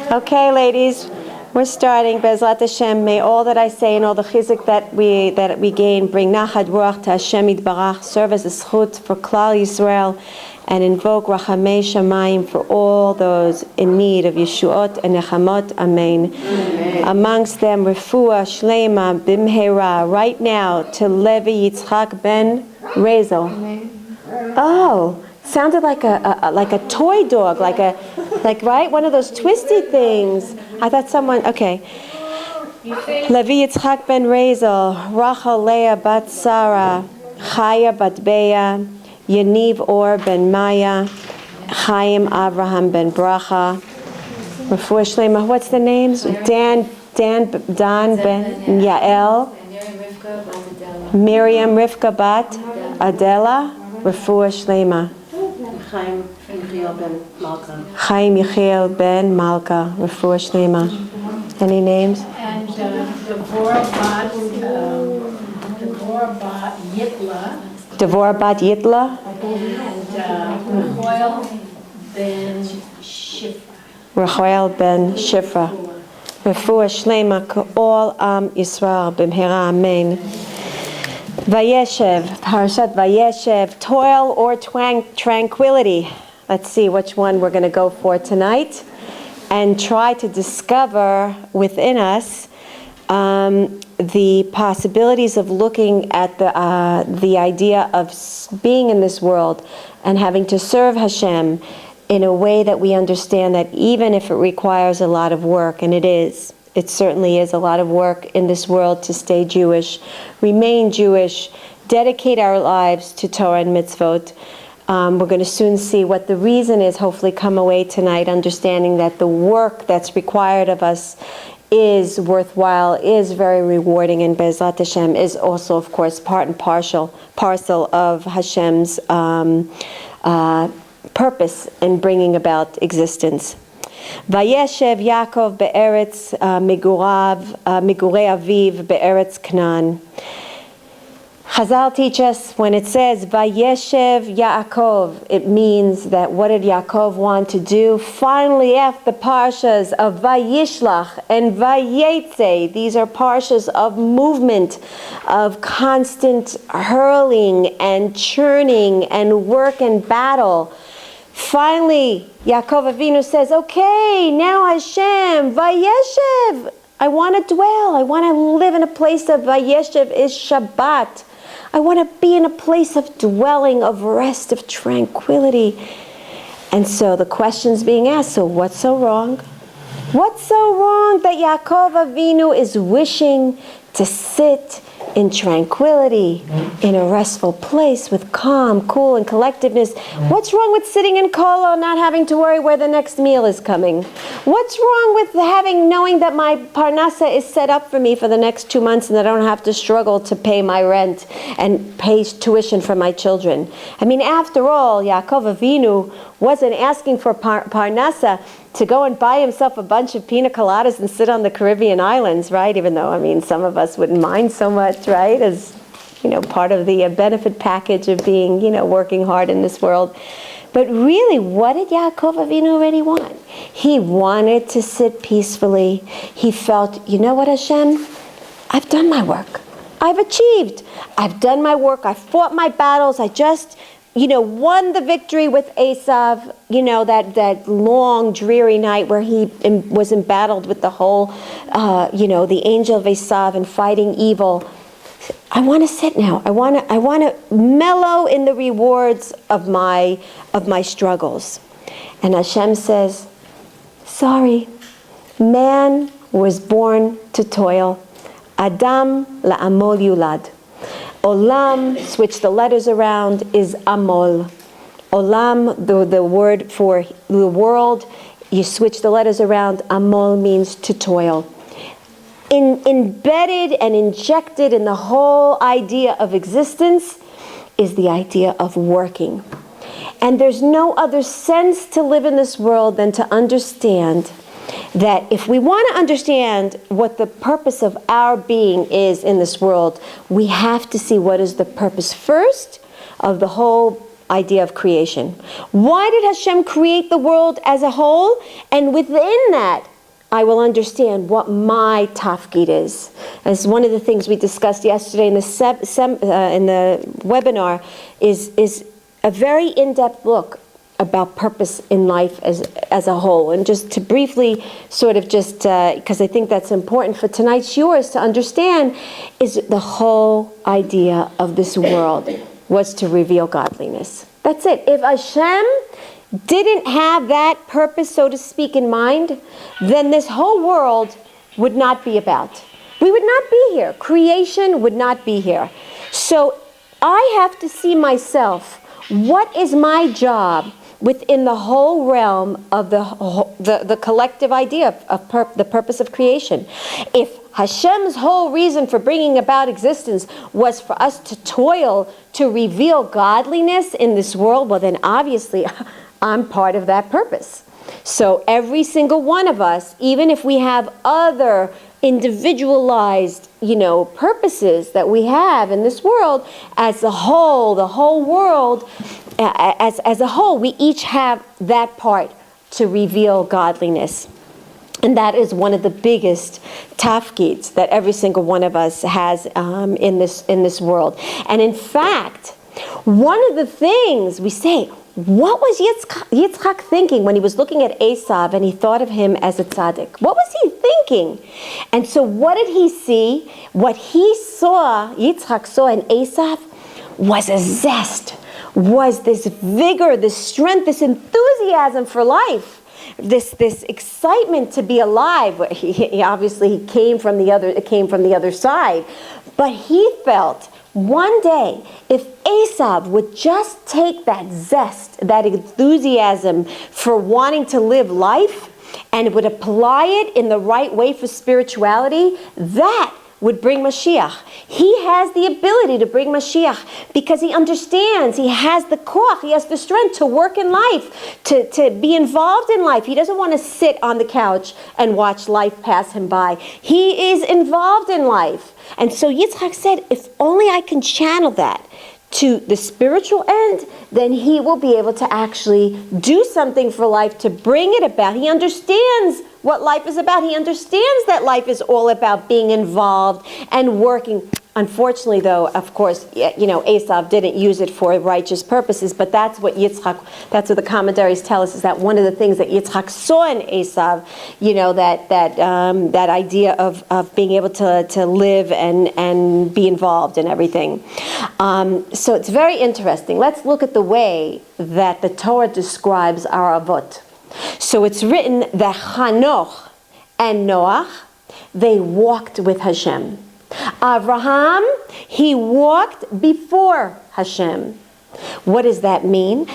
Okay, ladies, we're starting. Bezrat Hashem, may all that I say and all the chizuk that we gain bring nachad ruach to Hashem Yitbarach, serve as a zchut for Klal Yisrael, and invoke rachamei shamayim for all those in need of yeshuot and nechamot. Amen. Amongst them, refuah shlema bimheira right now to Levi Yitzchak ben Rezel. Oh, sounded like a toy dog, like right, one of those twisty things. I thought someone. Okay. Levi Yitzchak ben Rezel, Rachel Leah bat Sarah, Chaya bat Bea, Yaniv Or ben Maya, Chaim Avraham ben Bracha, Refuah Shlema. What's the names? Dan ben Yael, Miriam Rivka bat Adela, Refuah Shlema. Chaim Yechiel ben Malka. Chaim Yechiel ben Malka, Refuah Shlema. Any names? And Devorah bat Yitla. Devorah bat Yitla. And Toil ben Shifra. Rachael ben Shifra. Refuah Shlema all Am Yisrael b'mhera Amen. Vayeshev, Parashat Vayeshev, Toil or Tranquility. Let's see which one we're going to go for tonight, and try to discover within us the possibilities of looking at the idea of being in this world and having to serve Hashem in a way that we understand that even if it requires a lot of work, and it certainly is a lot of work in this world to stay Jewish, remain Jewish, dedicate our lives to Torah and mitzvot. We're going to soon see what the reason is, hopefully come away tonight understanding that the work that's required of us is worthwhile, is very rewarding, and Bezrat Hashem is also, of course, part and parcel of Hashem's purpose in bringing about existence. Vayeshev Yaakov be'eretz migurei aviv be'eretz Canaan. Chazal teach us when it says Vayeshev Yaakov, it means that what did Yaakov want to do? Finally, after the parshas of Vayishlach and Vayetze, these are parshas of movement, of constant hurling and churning and work and battle. Finally, Yaakov Avinu says, okay, now Hashem, Vayeshev, I want to dwell. I want to live in a place of Vayeshev is Shabbat. I want to be in a place of dwelling, of rest, of tranquility. And so the question's being asked, so what's so wrong? What's so wrong that Yaakov Avinu is wishing to sit in tranquility, in a restful place with calm, cool, and collectiveness? What's wrong with sitting in Kolo, not having to worry where the next meal is coming? What's wrong with knowing that my parnasa is set up for me for the next 2 months and that I don't have to struggle to pay my rent and pay tuition for my children? I mean, after all, Yaakov Avinu wasn't asking for parnasa to go and buy himself a bunch of pina coladas and sit on the Caribbean islands, right? Even though, I mean, some of us wouldn't mind so much, right? As, part of the benefit package of being, working hard in this world. But really, what did Yaakov Avinu really want? He wanted to sit peacefully. He felt, you know what, Hashem? I've done my work. I've achieved. I've done my work. I fought my battles. I just won the victory with Esav, that long, dreary night where he was embattled with the whole, the angel of Esav and fighting evil. I want to sit now. I want to mellow in the rewards of my struggles. And Hashem says, sorry, man was born to toil. Adam la'amol yulad. Olam, switch the letters around, is amol. Olam, the word for the world, you switch the letters around, amol means to toil. Embedded and injected in the whole idea of existence is the idea of working. And there's no other sense to live in this world than to understand that if we want to understand what the purpose of our being is in this world, we have to see what is the purpose first of the whole idea of creation. Why did Hashem create the world as a whole? And within that, I will understand what my tafkid is. As one of the things we discussed yesterday in the webinar is a very in-depth look about purpose in life as a whole. And just to briefly sort of just, because I think that's important for tonight's yours to understand, is the whole idea of this world was to reveal godliness. That's it. If Hashem didn't have that purpose, so to speak, in mind, then this whole world would not be about. We would not be here. Creation would not be here. So I have to see myself, what is my job within the whole realm of the collective idea of the purpose of creation. If Hashem's whole reason for bringing about existence was for us to toil to reveal godliness in this world, well then obviously I'm part of that purpose. So every single one of us, even if we have other individualized, purposes that we have in this world, as a whole, the whole world, as a whole, we each have that part to reveal godliness. And that is one of the biggest tafkids that every single one of us has in this world. And in fact, one of the things we say, what was Yitzchak thinking when he was looking at Esav and he thought of him as a tzaddik? What was he thinking? And so what did he see? What he saw, Yitzchak saw in Esav, was a zest, was this vigor, this strength, this enthusiasm for life. This excitement to be alive. He obviously came from the other side, but he felt one day if Esav would just take that zest, that enthusiasm for wanting to live life, and would apply it in the right way for spirituality, that would bring Mashiach. He has the ability to bring Mashiach because he understands, he has the koach, he has the strength to work in life, to be involved in life. He doesn't want to sit on the couch and watch life pass him by. He is involved in life. And so Yitzchak said, if only I can channel that to the spiritual end, then he will be able to actually do something for life to bring it about. He understands what life is about. He understands that life is all about being involved and working. Unfortunately, though, of course, Esav didn't use it for righteous purposes, but that's what the commentaries tell us, is that one of the things that Yitzchak saw in Esav, that idea of being able to live and be involved in everything. So it's very interesting. Let's look at the way that the Torah describes our avot. So it's written that Hanoch and Noach, they walked with Hashem. Abraham, he walked before Hashem. What does that mean?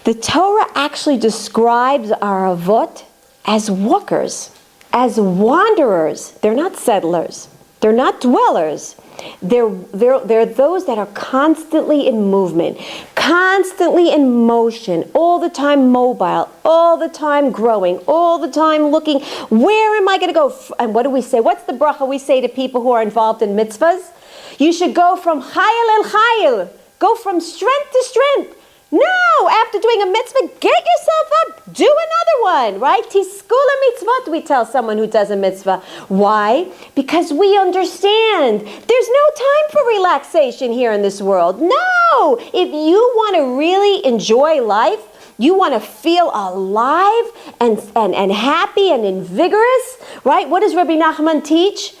The Torah actually describes our avot as walkers, as wanderers. They're not settlers. They're not dwellers. They're those that are constantly in movement, constantly in motion, all the time mobile, all the time growing, all the time looking, where am I going to go? And what do we say? What's the bracha we say to people who are involved in mitzvahs? You should go from chayil el chayil, go from strength to strength. No, after doing a mitzvah, get yourself up, do another one, right? Tiskula mitzvot, we tell someone who does a mitzvah. Why? Because we understand there's no time for relaxation here in this world. No, if you want to really enjoy life, you want to feel alive and happy and vigorous, right? What does Rabbi Nachman teach?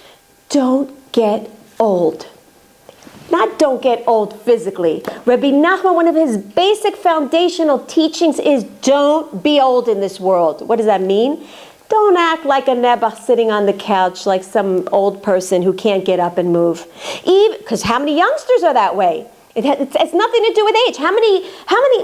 Don't get old. Not don't get old physically. Rabbi Nachman, one of his basic foundational teachings is don't be old in this world. What does that mean? Don't act like a nebuch sitting on the couch like some old person who can't get up and move. Because how many youngsters are that way? It has nothing to do with age. How many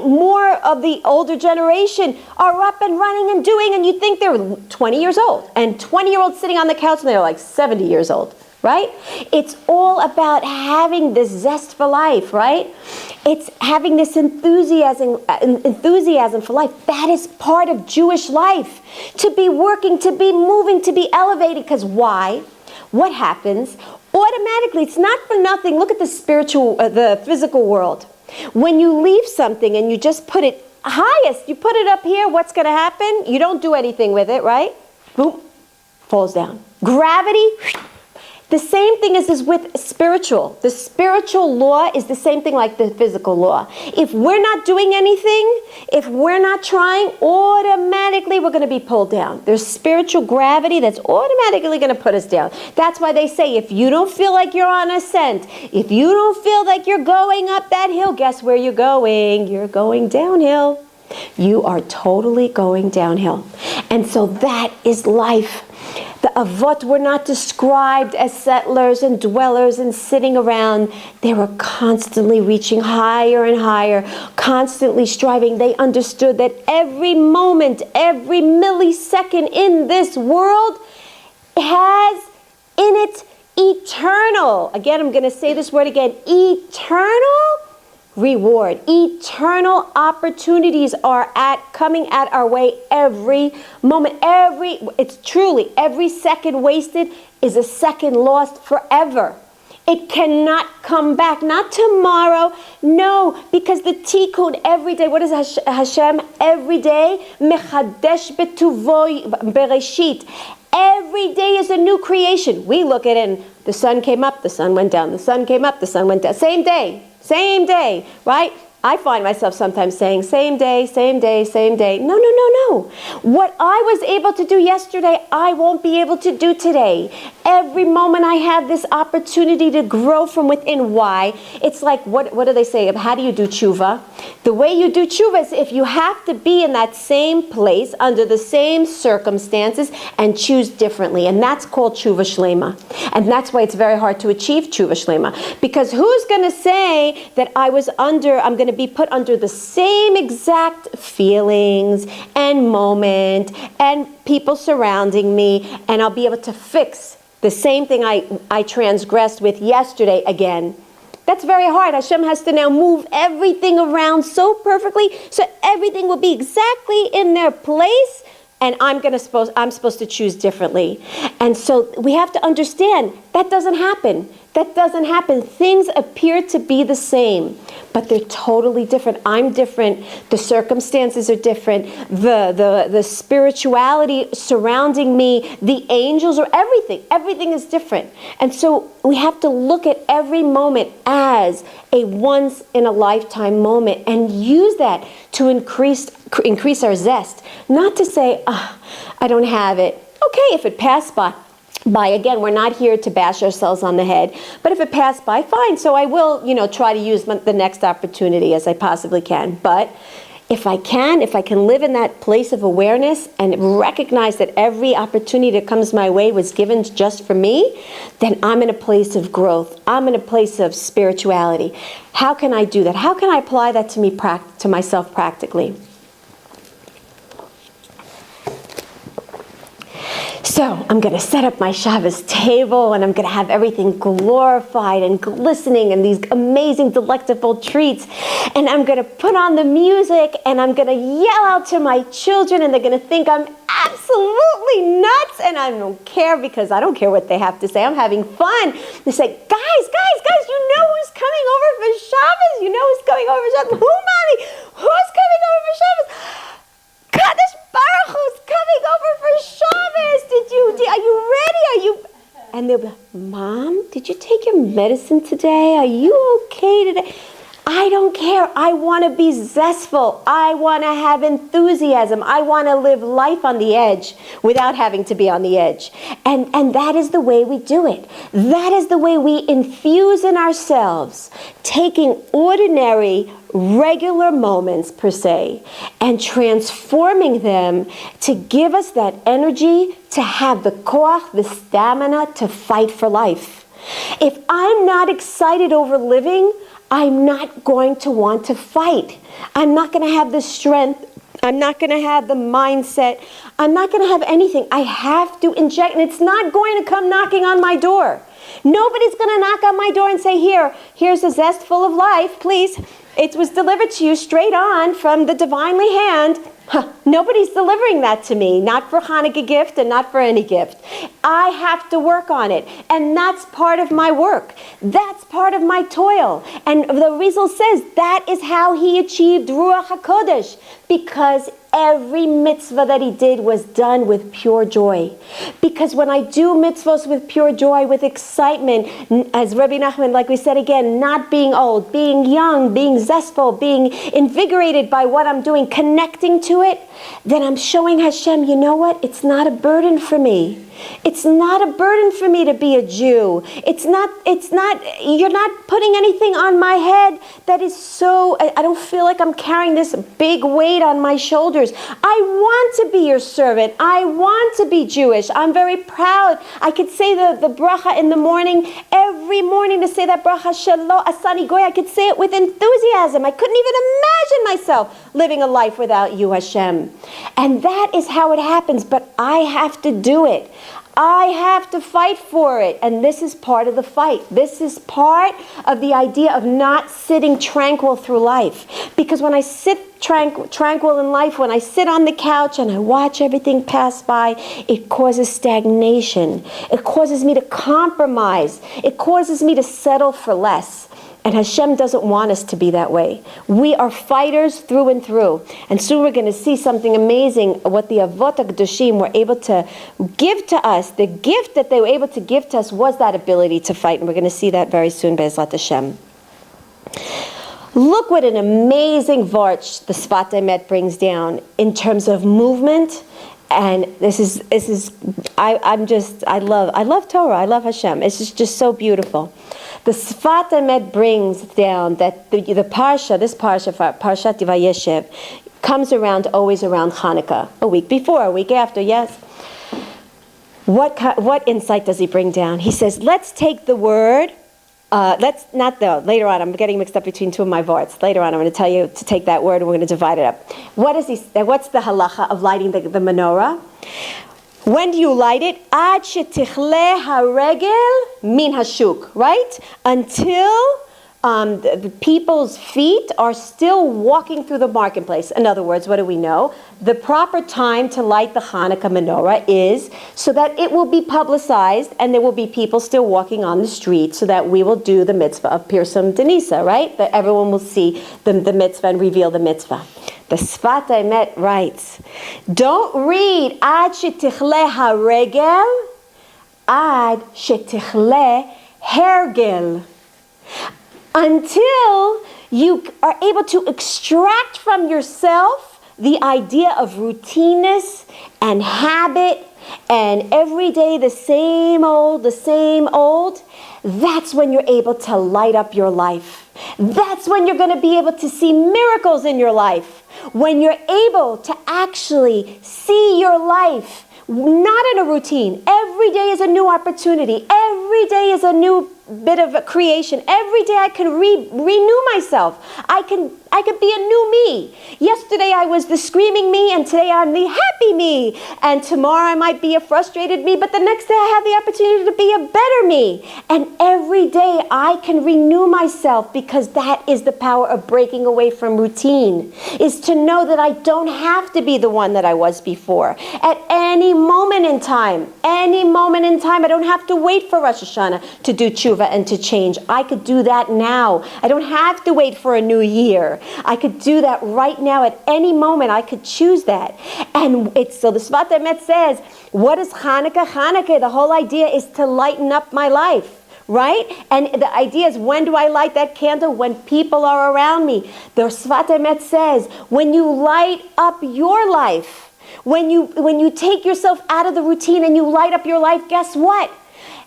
more of the older generation are up and running and doing, and you think they're 20 years old, and 20-year-olds sitting on the couch and they're like 70 years old. Right? It's all about having this zest for life, right? It's having this enthusiasm for life. That is part of Jewish life. To be working, to be moving, to be elevated. Because why? What happens? Automatically, it's not for nothing. Look at the physical world. When you leave something and you just put it highest, you put it up here, what's going to happen? You don't do anything with it, right? Boom. falls down. Gravity, the same thing is with spiritual. The spiritual law is the same thing like the physical law. If we're not doing anything, if we're not trying, automatically we're going to be pulled down. There's spiritual gravity that's automatically going to put us down. That's why they say if you don't feel like you're on ascent, if you don't feel like you're going up that hill, guess where you're going? You're going downhill. You are totally going downhill. And so that is life. The Avot were not described as settlers and dwellers and sitting around. They were constantly reaching higher and higher, constantly striving. They understood that every moment, every millisecond in this world has in it eternal. Again, I'm going to say this word again. Eternal reward. Eternal opportunities are coming at our way every moment. It's truly every second wasted is a second lost forever. It cannot come back. Not tomorrow. No, because the tikkun every day. What is Hashem? Every day. Mechadesh betuvo bereshit. Every day is a new creation. We look at it and the sun came up, the sun went down. The sun came up, the sun went down. Same day, right? I find myself sometimes saying, same day, same day, same day. No. What I was able to do yesterday, I won't be able to do today. Every moment I have this opportunity to grow from within. Why? It's like, what do they say? How do you do tshuva? The way you do tshuva is if you have to be in that same place, under the same circumstances, and choose differently. And that's called tshuva shlema. And that's why it's very hard to achieve tshuva shlema. Because who's going to say that I'm going to be put under the same exact feelings and moment and people surrounding me, and I'll be able to fix the same thing I transgressed with yesterday again? That's very hard. Hashem has to now move everything around so perfectly so everything will be exactly in their place, and I'm supposed to choose differently. And so we have to understand that doesn't happen. That doesn't happen. Things appear to be the same, but they're totally different. I'm different. The circumstances are different. The spirituality surrounding me, the angels, or everything. Everything is different. And so we have to look at every moment as a once-in-a-lifetime moment and use that to increase our zest. Not to say, I don't have it. Okay, if it passed by. Again, we're not here to bash ourselves on the head, but if it passed by, fine. So I will, try to use the next opportunity as I possibly can. But if I can live in that place of awareness and recognize that every opportunity that comes my way was given just for me, then I'm in a place of growth. I'm in a place of spirituality. How can I do that? How can I apply that to myself practically? So I'm going to set up my Shabbos table, and I'm going to have everything glorified and glistening and these amazing, delectable treats. And I'm going to put on the music, and I'm going to yell out to my children, and they're going to think I'm absolutely nuts. And I don't care, because I don't care what they have to say. I'm having fun. They say, guys, you know who's coming over for Shabbos? You know who's coming over for Shabbos? Who, Mommy? Who's coming over for Shabbos? Kadosh Baruch Hu's coming over for Shabbos. Are you ready? And they'll be like, Mom, did you take your medicine today? Are you okay today? I don't care. I want to be zestful. I want to have enthusiasm. I want to live life on the edge without having to be on the edge. And that is the way we do it. That is the way we infuse in ourselves, taking ordinary, regular moments, per se, and transforming them to give us that energy to have the koach, the stamina to fight for life. If I'm not excited over living, I'm not going to want to fight. I'm not going to have the strength. I'm not going to have the mindset. I'm not going to have anything. I have to inject, and it's not going to come knocking on my door. Nobody's going to knock on my door and say, here's a zest full of life, please. It was delivered to you straight on from the divinely hand. Nobody's delivering that to me, not for Hanukkah gift and not for any gift. I have to work on it, and that's part of my work. That's part of my toil. And the Rizal says that is how he achieved Ruach HaKodesh, because every mitzvah that he did was done with pure joy. Because when I do mitzvahs with pure joy, with excitement, as Rabbi Nachman, like we said again, not being old, being young, being zestful, being invigorated by what I'm doing, connecting to it, then I'm showing Hashem, you know what? It's not a burden for me. It's not a burden for me to be a Jew. You're not putting anything on my head that is so, I don't feel like I'm carrying this big weight on my shoulders. I want to be your servant. I want to be Jewish. I'm very proud. I could say the bracha in the morning, every morning to say that bracha, Shelo Asani Goy. I could say it with enthusiasm. I couldn't even imagine myself living a life without you, Hashem. And that is how it happens, but I have to do it. I have to fight for it. And this is part of the fight. This is part of the idea of not sitting tranquil through life. Because when I sit tranquil in life, when I sit on the couch and I watch everything pass by, it causes stagnation. It causes me to compromise. It causes me to settle for less. And Hashem doesn't want us to be that way. We are fighters through and through. And soon we're going to see something amazing, what the Avot HaKadoshim were able to give to us. The gift that they were able to give to us was that ability to fight. And we're going to see that very soon, Be'ezrat Hashem. Look what an amazing varch the Sfat Emet brings down in terms of movement. And I love Torah. I love Hashem. It's just so beautiful. The Sfat Emet brings down that the parsha, this parsha, Parshat Vayeshev, comes around always around Hanukkah, a week before, a week after, yes. What insight does he bring down? He says, let's take the word, later on, I'm getting mixed up between two of my varts. Later on, I'm going to tell you to take that word and we're going to divide it up. What's the halacha of lighting the menorah? When do you light it? Ad shetichle haregel min hashuk, right? Until the people's feet are still walking through the marketplace. In other words, what do we know? The proper time to light the Hanukkah menorah is so that it will be publicized and there will be people still walking on the street so that we will do the mitzvah of Pirsum Denisa, right? That everyone will see the mitzvah and reveal the mitzvah. The Sfat Emet writes, don't read Ad shetichle haregel, Ad shetichle hergel. Until you are able to extract from yourself the idea of routineness and habit and every day the same old, that's when you're able to light up your life. That's when you're going to be able to see miracles in your life. When you're able to actually see your life not in a routine. Every day is a new opportunity. Every day is a new bit of a creation. Every day I can renew myself. I could be a new me. Yesterday I was the screaming me, and today I'm the happy me. And tomorrow I might be a frustrated me, but the next day I have the opportunity to be a better me. And every day I can renew myself, because that is the power of breaking away from routine, is to know that I don't have to be the one that I was before. At any moment in time, I don't have to wait for Rosh Hashanah to do tshuva and to change. I could do that now. I don't have to wait for a new year. I could do that right now. At any moment I could choose that. And so the Sfat Emet says, what is Hanukkah? Hanukkah, the whole idea is to lighten up my life. Right? And the idea is, when do I light that candle? When people are around me. The Sfat Emet says, when you light up your life, when you take yourself out of the routine and you light up your life, guess what?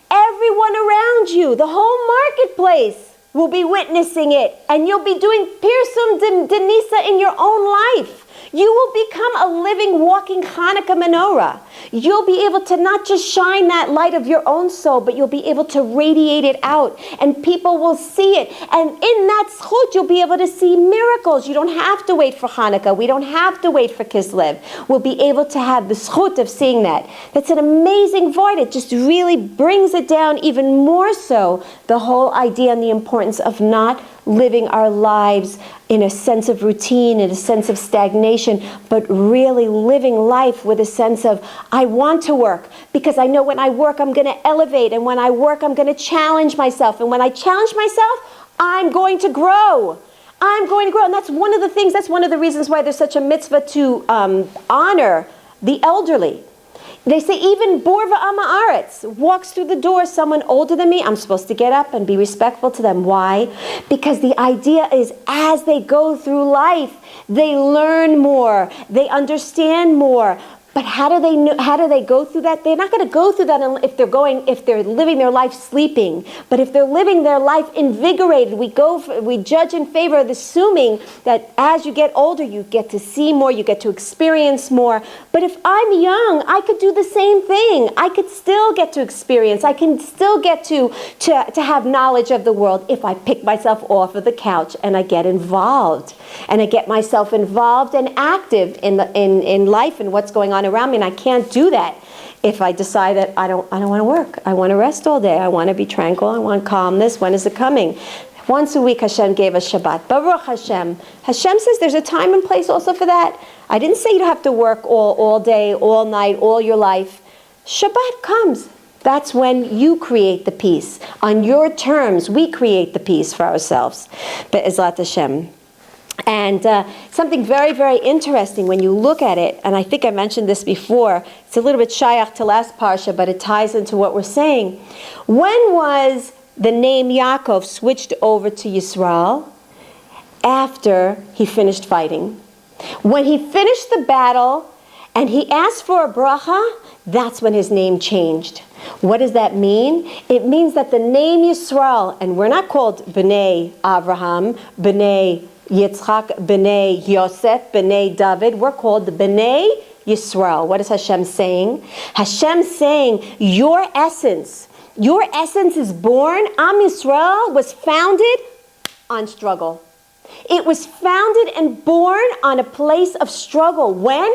Everyone around you, the whole marketplace, will be witnessing it. And you'll be doing Pirsum Denisa in your own life. You will become a living, walking Hanukkah menorah. You'll be able to not just shine that light of your own soul, but you'll be able to radiate it out, and people will see it. And in that zchut, you'll be able to see miracles. You don't have to wait for Hanukkah. We don't have to wait for Kislev. We'll be able to have the zchut of seeing that. That's an amazing void. It just really brings it down even more so, the whole idea and the importance of not living our lives in a sense of routine, in a sense of stagnation, but really living life with a sense of, I want to work, because I know when I work I'm going to elevate, and when I work I'm going to challenge myself, and when I challenge myself I'm going to grow. I'm going to grow. And that's one of the things, that's one of the reasons why there's such a mitzvah to honor the elderly. They say even Borva Ama Aretz walks through the door, someone older than me, I'm supposed to get up and be respectful to them. Why? Because the idea is as they go through life, they learn more, they understand more. But how do they go through that? They're not going to go through that if they're living their life sleeping. But if they're living their life invigorated, we judge in favor of assuming that as you get older, you get to see more, you get to experience more. But if I'm young, I could do the same thing. I could still get to experience. I can still get to have knowledge of the world if I pick myself off of the couch and I get involved. And I get myself involved and active in life and what's going on around me. And I can't do that if I decide that I don't want to work. I want to rest all day. I want to be tranquil. I want calmness. When is it coming? Once a week Hashem gave us Shabbat. Baruch Hashem. Hashem says there's a time and place also for that. I didn't say you have to work all day, all night, all your life. Shabbat comes. That's when you create the peace. On your terms, we create the peace for ourselves. Be'ezrat Hashem. And something very, very interesting when you look at it, and I think I mentioned this before, it's a little bit shayach to last parsha, but it ties into what we're saying. When was the name Yaakov switched over to Yisrael? After he finished fighting. When he finished the battle and he asked for a bracha, that's when his name changed. What does that mean? It means that the name Yisrael, and we're not called B'nai Avraham, B'nai Yitzchak, B'nai Yosef, B'nai David. We're called the B'nai Yisrael. What is Hashem saying? Hashem saying your essence is born. Am Yisrael was founded on struggle. It was founded and born on a place of struggle. When?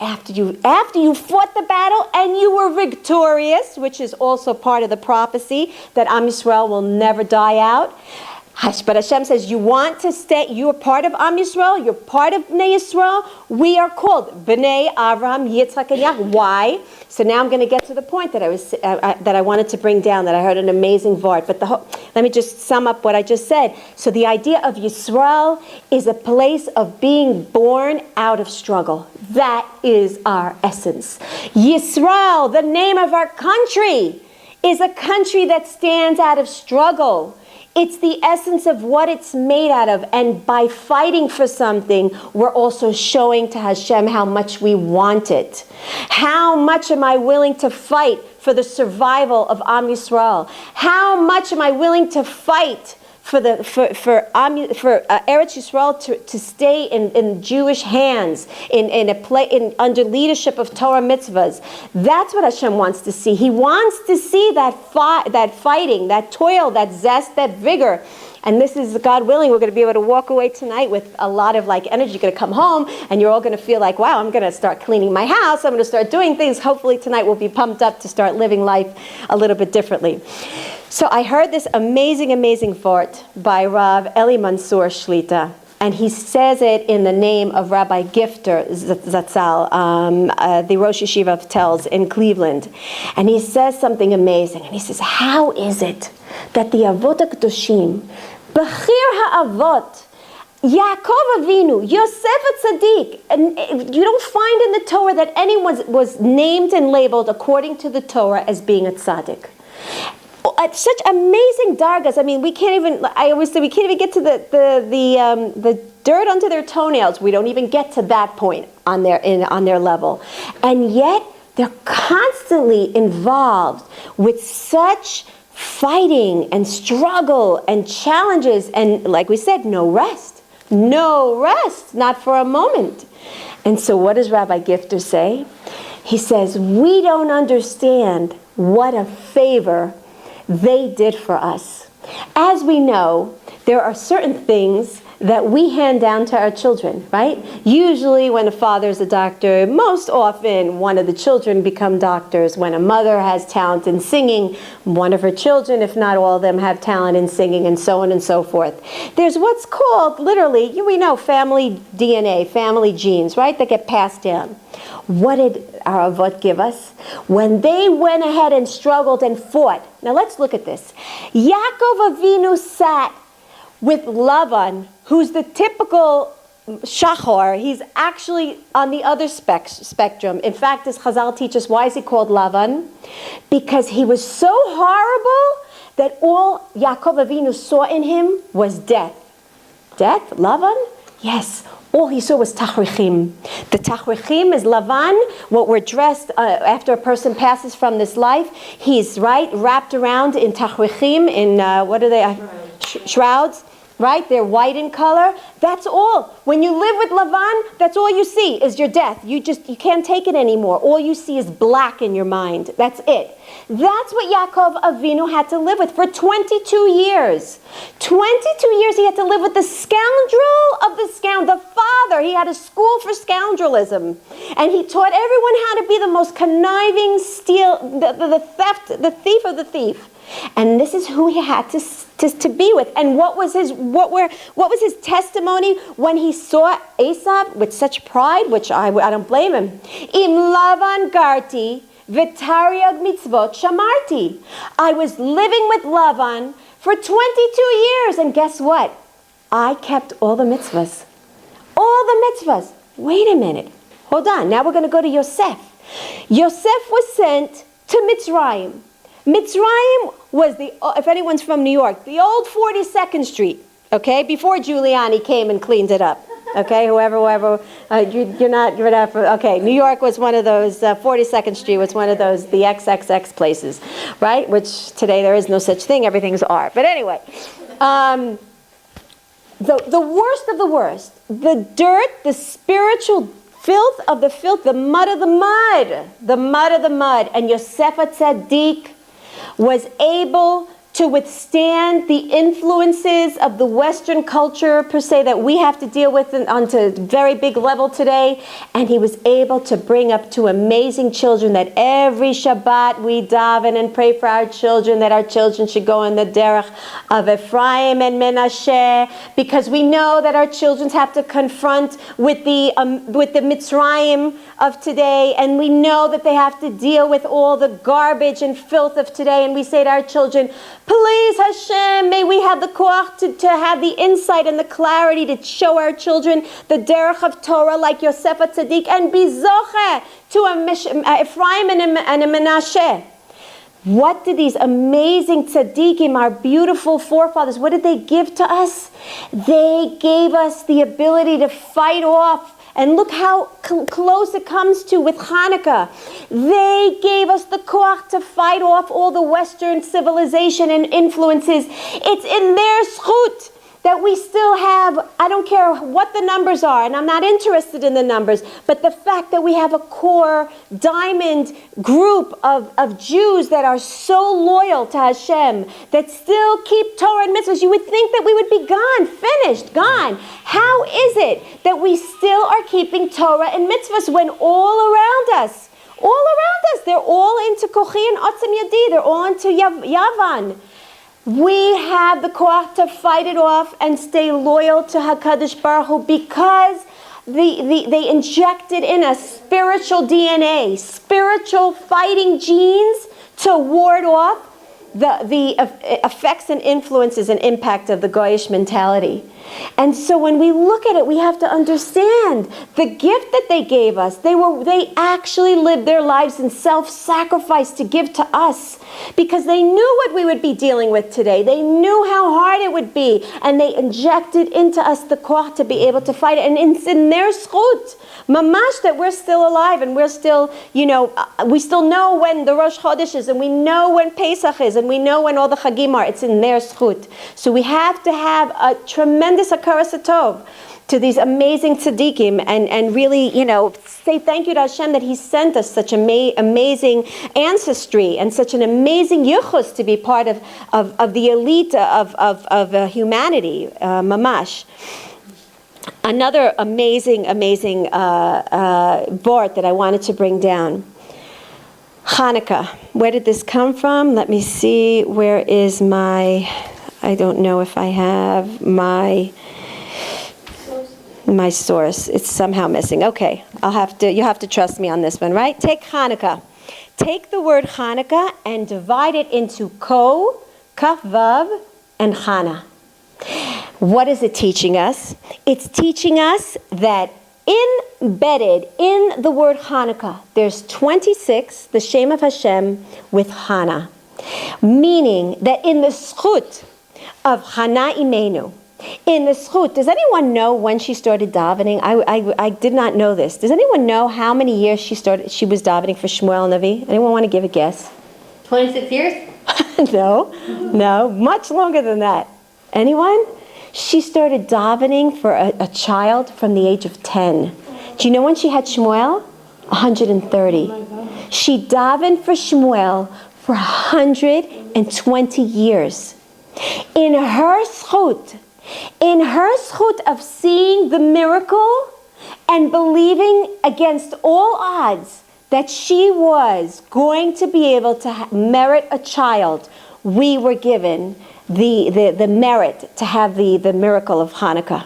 After you fought the battle and you were victorious, which is also part of the prophecy that Am Yisrael will never die out. But Hashem says, you want to stay, you are part of Am Yisrael, you're part of Bnei Yisrael. We are called Bnei Avraham, Yitzchak, and Yaakov. Why? So now I'm going to get to the point that I wanted to bring down, that I heard an amazing vart. But let me just sum up what I just said. So the idea of Yisrael is a place of being born out of struggle. That is our essence. Yisrael, the name of our country, is a country that stands out of struggle. It's the essence of what it's made out of. And by fighting for something, we're also showing to Hashem how much we want it. How much am I willing to fight for the survival of Am Yisrael? How much am I willing to fight for Eretz Yisrael to stay in Jewish hands, under leadership of Torah mitzvahs? That's what Hashem wants to see. He wants to see that fighting, that toil, that zest, that vigor. And this is, God willing, we're going to be able to walk away tonight with a lot of energy. You're going to come home and you're all going to feel like, wow, I'm going to start cleaning my house. I'm going to start doing things. Hopefully tonight we'll be pumped up to start living life a little bit differently. So I heard this amazing, amazing vart by Rav Eli Mansour Shlita. And he says it in the name of Rabbi Gifter Zatzal, the Rosh Yeshiva of Telz in Cleveland. And he says something amazing. And he says, how is it that the Avot HaKadoshim, Bechir HaAvot, Yaakov Avinu, Yosef HaTzadik, and you don't find in the Torah that anyone was named and labeled according to the Torah as being a tzaddik. Such amazing dargas. I mean, I always say we can't even get to the dirt under their toenails. We don't even get to that point on their level. And yet, they're constantly involved with such fighting and struggle and challenges. And like we said, no rest. No rest, not for a moment. And so what does Rabbi Gifter say? He says, we don't understand what a favor they did for us. As we know, there are certain things that we hand down to our children, right? Usually when a father is a doctor, most often one of the children become doctors. When a mother has talent in singing, one of her children, if not all of them, have talent in singing, and so on and so forth. There's what's called, literally, we know, family DNA, family genes, right, that get passed down. What did our Avot give us? When they went ahead and struggled and fought. Now let's look at this. Yaakov Avinu sat with Lavan, who's the typical Shachor. He's actually on the other spectrum. In fact, as Chazal teaches, why is he called Lavan? Because he was so horrible that all Yaakov Avinu saw in him was death. Death? Lavan? Yes. All he saw was tachrichim. The tachrichim is Lavan, what we're dressed after a person passes from this life. He's, wrapped around in tachrichim, in, what are they? Shrouds. Right? They're white in color. That's all. When you live with Lavan, that's all you see is your death. You can't take it anymore. All you see is black in your mind. That's it. That's what Yaakov Avinu had to live with for 22 years. 22 years he had to live with the scoundrel of the scoundrel, the father. He had a school for scoundrelism. And he taught everyone how to be the most conniving, the thief of the thief. And this is who he had to be with. And what was his testimony when he saw Esav with such pride, which I don't blame him. Im Lavan garti v'tariag mitzvot shamarti. I was living with Lavan for 22 years, and guess what? I kept all the mitzvahs. All the mitzvahs. Wait a minute. Hold on. Now we're going to go to Yosef. Yosef was sent to Mitzrayim. Mitzrayim was if anyone's from New York, the old 42nd Street, okay, before Giuliani came and cleaned it up, okay, whoever, you're not, okay, New York was one of those, 42nd Street was one of those, the XXX places, right, which today there is no such thing, everything's art, but anyway, the worst of the worst, the dirt, the spiritual filth of the filth, the mud of the mud, and Yosef Tzaddik was able to withstand the influences of the Western culture, per se, that we have to deal with on a very big level today. And he was able to bring up two amazing children that every Shabbat we daven and pray for our children, that our children should go in the derech of Ephraim and Menashe, because we know that our children have to confront with the Mitzrayim of today, and we know that they have to deal with all the garbage and filth of today. And we say to our children, please Hashem, may we have the koach to have the insight and the clarity to show our children the derech of Torah like Yosef Tzaddik, and be zoche to Ephraim and a Menashe. What did these amazing tzaddikim, our beautiful forefathers, what did they give to us? They gave us the ability to fight off. And look how close it comes to with Hanukkah. They gave us the koach to fight off all the Western civilization and influences. It's in their zchut that we still have, I don't care what the numbers are, and I'm not interested in the numbers, but the fact that we have a core diamond group of Jews that are so loyal to Hashem, that still keep Torah and mitzvahs. You would think that we would be gone, finished, gone. How is it that we still are keeping Torah and mitzvahs when all around us, they're all into Kochi and Otzim Yadi, they're all into Yavan. We have the koach to fight it off and stay loyal to HaKadosh Baruch Hu, because they injected in us spiritual DNA, spiritual fighting genes to ward off the effects and influences and impact of the Goyish mentality. And so when we look at it, we have to understand the gift that they gave us. They actually lived their lives in self-sacrifice to give to us, because they knew what we would be dealing with today. They knew how hard it would be, and they injected into us the koach to be able to fight it. And it's in their zchut, mamash, that we're still alive, and we're still, we still know when the Rosh Chodesh is, and we know when Pesach is, and we know when all the Chagim are. It's in their zchut. So we have to have a tremendous hakaras hatov to these amazing tzaddikim, and really, say thank you to Hashem that He sent us such amazing ancestry and such an amazing yichus to be part of the elite of humanity, mamash. Another amazing vort that I wanted to bring down. Hanukkah. Where did this come from? Let me see. Where is I don't know if I have my source. It's somehow missing. Okay, you have to trust me on this one, right? Take Hanukkah. Take the word Hanukkah and divide it into Ko, Kaf Vav, and Chana. What is it teaching us? It's teaching us that embedded in the word Hanukkah, there's 26, the Shem of Hashem, with Hana. Meaning that in the schut of Hana Imenu, in the schut, does anyone know when she started davening? I did not know this. Does anyone know how many years she was davening for Shmuel Navi? Anyone want to give a guess? 26 years? No, much longer than that. Anyone? She started davening for a child from the age of 10. Do you know when she had Shmuel? 130. She davened for Shmuel for 120 years. In her schut of seeing the miracle and believing against all odds that she was going to be able to merit a child, we were given the merit to have the miracle of Hanukkah.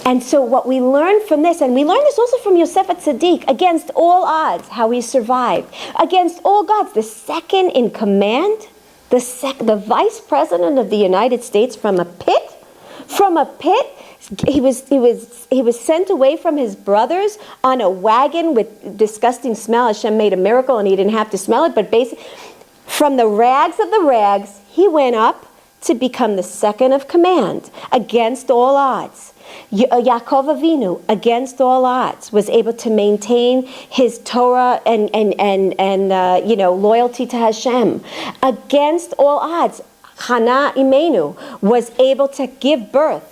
And so what we learn from this, and we learn this also from Yosef Tzaddik, against all odds, how he survived, against all gods, the second in command, the vice president of the United States from a pit, he was sent away from his brothers on a wagon with disgusting smell. Hashem made a miracle and he didn't have to smell it, but basically, from the rags of the rags, he went up to become the second of command against all odds. Yaakov Avinu, against all odds, was able to maintain his Torah and loyalty to Hashem. Against all odds, Hana Imenu was able to give birth.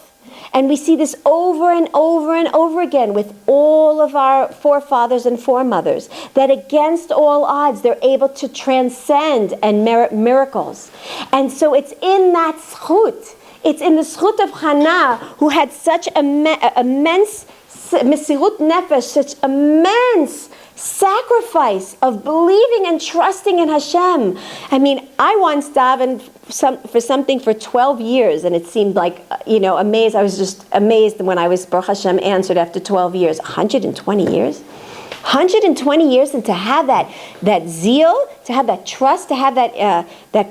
And we see this over and over and over again with all of our forefathers and foremothers, that against all odds, they're able to transcend and merit miracles. And so it's in that schut, it's in the schut of Hannah, who had such immense mesirut nefesh, such immense sacrifice of believing and trusting in Hashem. I mean, I once davened for something for 12 years, and it seemed like, amazed. I was just amazed when I was, Baruch Hashem, answered after 12 years. 120 years? 120 years, and to have that zeal, to have that trust, to have that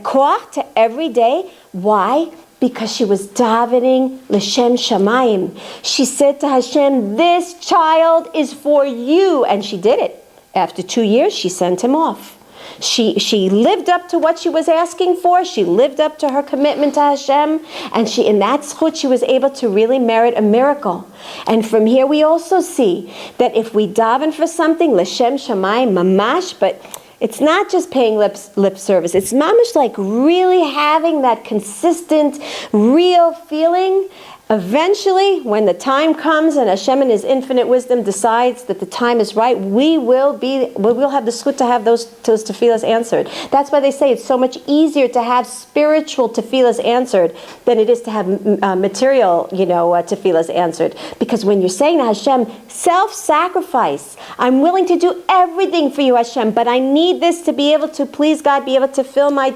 koach to every day. Why? Because she was davening l'shem shamayim. She said to Hashem, this child is for you. And she did it. After 2 years, she sent him off. She lived up to what she was asking for. She lived up to her commitment to Hashem. And in that schut, she was able to really merit a miracle. And from here, we also see that if we daven for something, l'shem shamayim, mamash, but it's not just paying lip service. It's mamish, like really having that consistent, real feeling. Eventually, when the time comes and Hashem in His infinite wisdom decides that the time is right, we will have the schut to have those tefillas answered. That's why they say it's so much easier to have spiritual tefillas answered than it is to have material, tefillas answered. Because when you're saying to Hashem, self-sacrifice, I'm willing to do everything for you, Hashem, but I need this to be able to please God, be able to fill my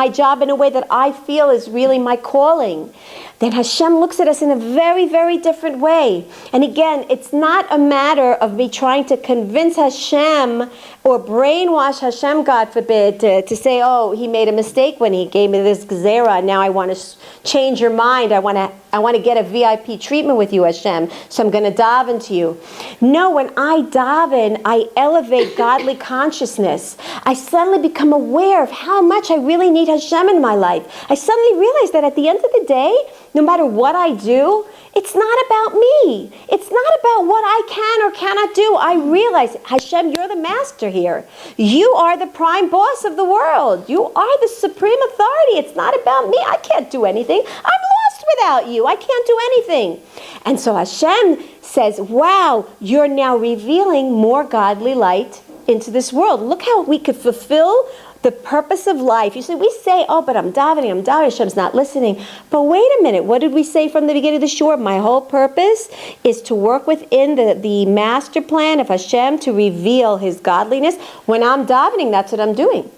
job in a way that I feel is really my calling. Then Hashem looks at us in a very, very different way. And again, it's not a matter of me trying to convince Hashem or brainwash Hashem, God forbid, to say, oh, He made a mistake when He gave me this gezerah, now I want to change your mind. I want to get a VIP treatment with you, Hashem, so I'm going to daven to you. No, when I daven, I elevate godly consciousness. I suddenly become aware of how much I really need Hashem in my life. I suddenly realize that at the end of the day, no matter what I do, it's not about me. It's not about what I can or cannot do. I realize, Hashem, you're the master here. You are the prime boss of the world. You are the supreme authority. It's not about me. I can't do anything. I'm lost without you. I can't do anything. And so Hashem says, wow, you're now revealing more godly light into this world. Look how we could fulfill the purpose of life. You see, we say, oh, but I'm davening, Hashem's not listening. But wait a minute, what did we say from the beginning of the shore? My whole purpose is to work within the master plan of Hashem to reveal His godliness. When I'm davening, that's what I'm doing.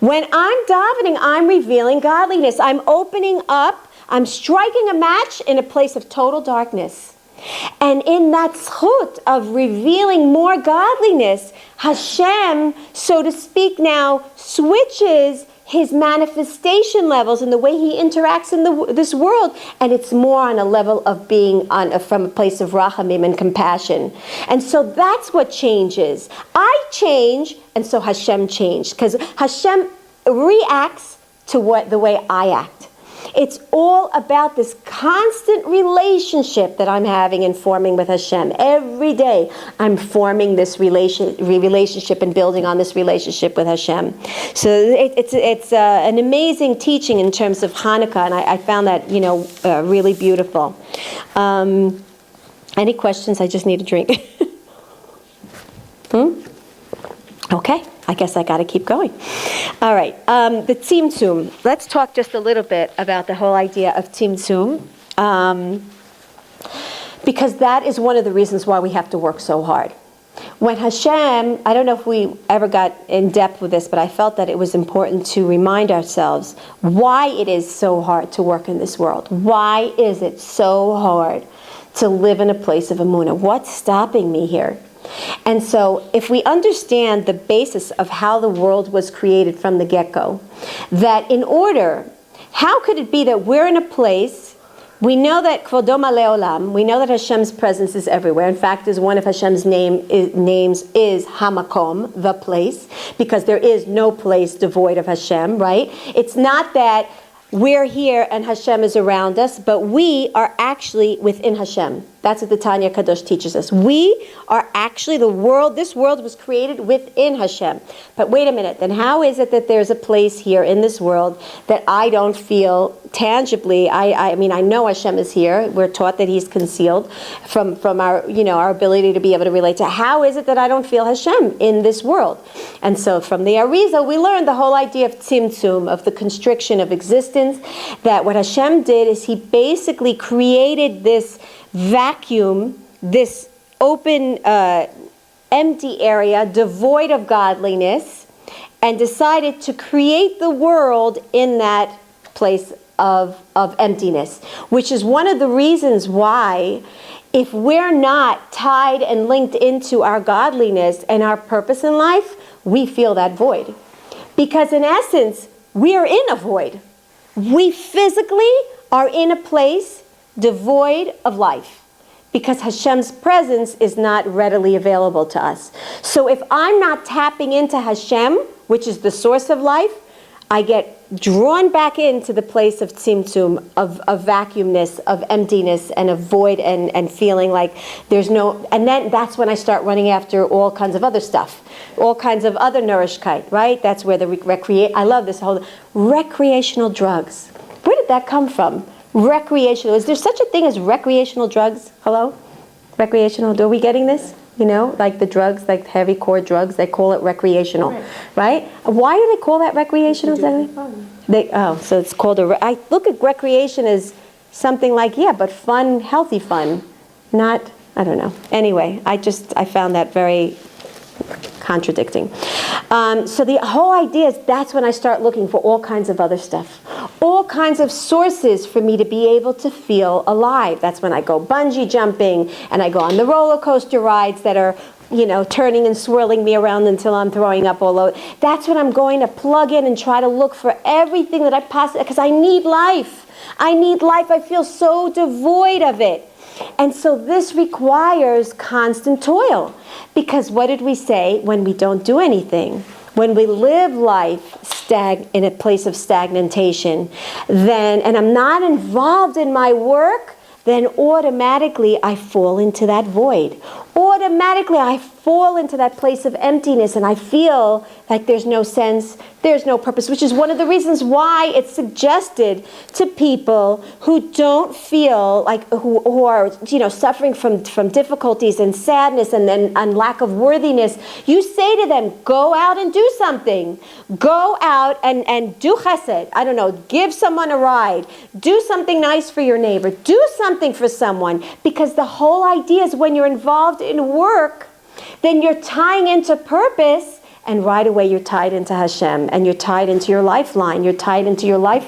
When I'm davening, I'm revealing godliness. I'm opening up, I'm striking a match in a place of total darkness. And in that schut of revealing more godliness, Hashem, so to speak now, switches his manifestation levels and the way he interacts in this world, and it's more on a level of being from a place of rachamim and compassion. And so that's what changes. I change, and so Hashem changed, because Hashem reacts to the way I act. It's all about this constant relationship that I'm having and forming with Hashem. Every day I'm forming this relationship and building on this relationship with Hashem. So it's an amazing teaching in terms of Hanukkah, and I found that really beautiful. Any questions? I just need a drink. Okay. I guess I got to keep going. All right, the tzimtzum. Let's talk just a little bit about the whole idea of tzimtzum, because that is one of the reasons why we have to work so hard. When Hashem, I don't know if we ever got in depth with this, but I felt that it was important to remind ourselves why it is so hard to work in this world. Why is it so hard to live in a place of Emuna? What's stopping me here? And so if we understand the basis of how the world was created from the get-go, that how could it be that we're in a place, we know that Kvodo Malei Olam, we know that Hashem's presence is everywhere. In fact, one of Hashem's names is Hamakom, the place, because there is no place devoid of Hashem, right? It's not that we're here and Hashem is around us, but we are actually within Hashem. That's what the Tanya Kadosh teaches us. We are actually this world was created within Hashem. But wait a minute, then how is it that there's a place here in this world that I don't feel tangibly? I mean, I know Hashem is here. We're taught that He's concealed from our, our ability to be able to relate to. How is it that I don't feel Hashem in this world? And so from the Arizal, we learned the whole idea of tzimtzum, of the constriction of existence, that what Hashem did is He basically created this vacuum, this open, empty area devoid of godliness, and decided to create the world in that place of emptiness, which is one of the reasons why, if we're not tied and linked into our godliness and our purpose in life, we feel that void. Because in essence, we are in a void. We physically are in a place devoid of life, because Hashem's presence is not readily available to us. So if I'm not tapping into Hashem, which is the source of life, I get drawn back into the place of tzimtzum, of vacuumness, of emptiness, and of void, and feeling like there's no, and then that's when I start running after all kinds of other stuff, all kinds of other nourishkeit, right? That's where the I love this whole recreational drugs. Where did that come from? Recreational. Is there such a thing as recreational drugs? Hello? Recreational. Are we getting this? Like the drugs, like heavy core drugs, they call it recreational, right? Why do they call that recreational? So it's called I look at recreation as something like, but fun, healthy fun, not, I don't know. Anyway, I found that very contradicting. So the whole idea is that's when I start looking for all kinds of other stuff, all kinds of sources for me to be able to feel alive. That's when I go bungee jumping and I go on the roller coaster rides that are, turning and swirling me around until I'm throwing up all over. That's when I'm going to plug in and try to look for everything that I possibly, because I need life. I feel so devoid of it. And so this requires constant toil. Because what did we say when we don't do anything? When we live life in a place of stagnation, and I'm not involved in my work, then automatically I fall into that void. Automatically I fall into that place of emptiness, and I feel like there's no sense, there's no purpose, which is one of the reasons why it's suggested to people who don't feel like, who are, suffering from difficulties and sadness and lack of worthiness. You say to them, go out and do something. Go out and do chesed. I don't know, give someone a ride. Do something nice for your neighbor. Do something for someone. Because the whole idea is when you're involved in work, then you're tying into purpose, and right away you're tied into Hashem, and you're tied into your lifeline, you're tied into your life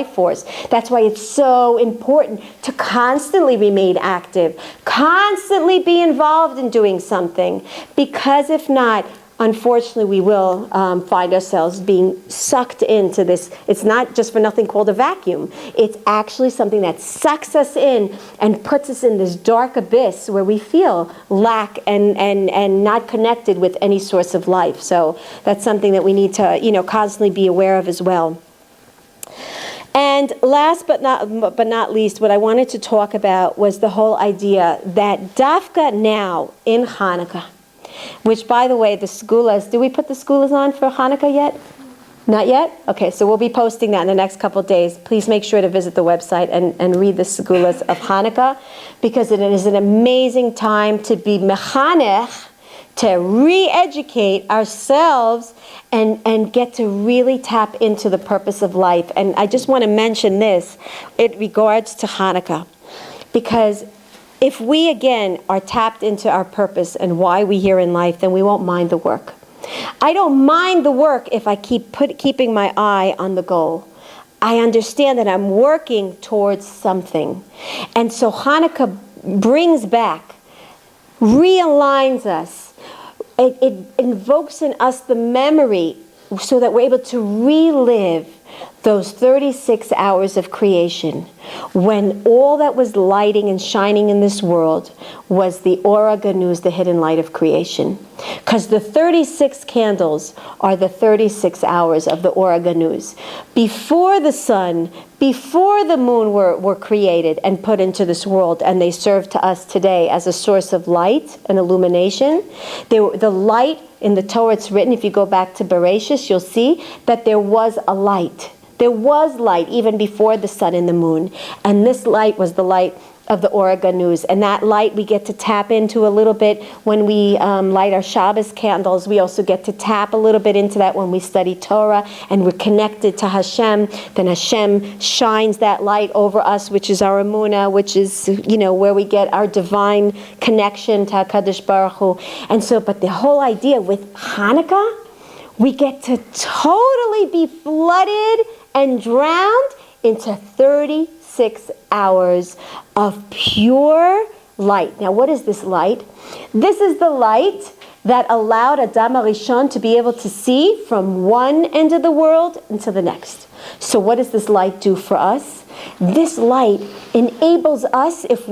force. That's why it's so important to constantly remain active, constantly be involved in doing something, because if not, unfortunately, we will find ourselves being sucked into this. It's not just for nothing called a vacuum. It's actually something that sucks us in and puts us in this dark abyss where we feel lack and not connected with any source of life. So that's something that we need to, constantly be aware of as well. And last but not least, what I wanted to talk about was the whole idea that Dafka now in Hanukkah, which, by the way, the segulas, did we put the segulas on for Hanukkah yet? Not yet? Okay, so we'll be posting that in the next couple of days. Please make sure to visit the website and read the segulas of Hanukkah, because it is an amazing time to be mechanech, to re-educate ourselves and get to really tap into the purpose of life. And I just want to mention this in regards to Hanukkah, because if we, again, are tapped into our purpose and why we're here in life, then we won't mind the work. I don't mind the work if I keeping my eye on the goal. I understand that I'm working towards something. And so Hanukkah brings back, realigns us. It invokes in us the memory so that we're able to relive those 36 hours of creation, when all that was lighting and shining in this world was the Ora Ganuz, the hidden light of creation. Because the 36 candles are the 36 hours of the Ora Ganuz. Before the sun, before the moon were created and put into this world, and they serve to us today as a source of light and illumination, the light in the Torah, it's written, if you go back to Vayeshev, you'll see that there was a light. There was light even before the sun and the moon. And this light was the light of the Ora Ganuz. And that light we get to tap into a little bit when we light our Shabbos candles. We also get to tap a little bit into that when we study Torah and we're connected to Hashem. Then Hashem shines that light over us, which is our Emuna, which is, where we get our divine connection to HaKadosh Baruch Hu. And so, but the whole idea with Hanukkah, we get to totally be flooded and drowned into 36 hours of pure light. Now, what is this light? This is the light that allowed Adam HaRishon to be able to see from one end of the world into the next. So what does this light do for us? This light enables us, if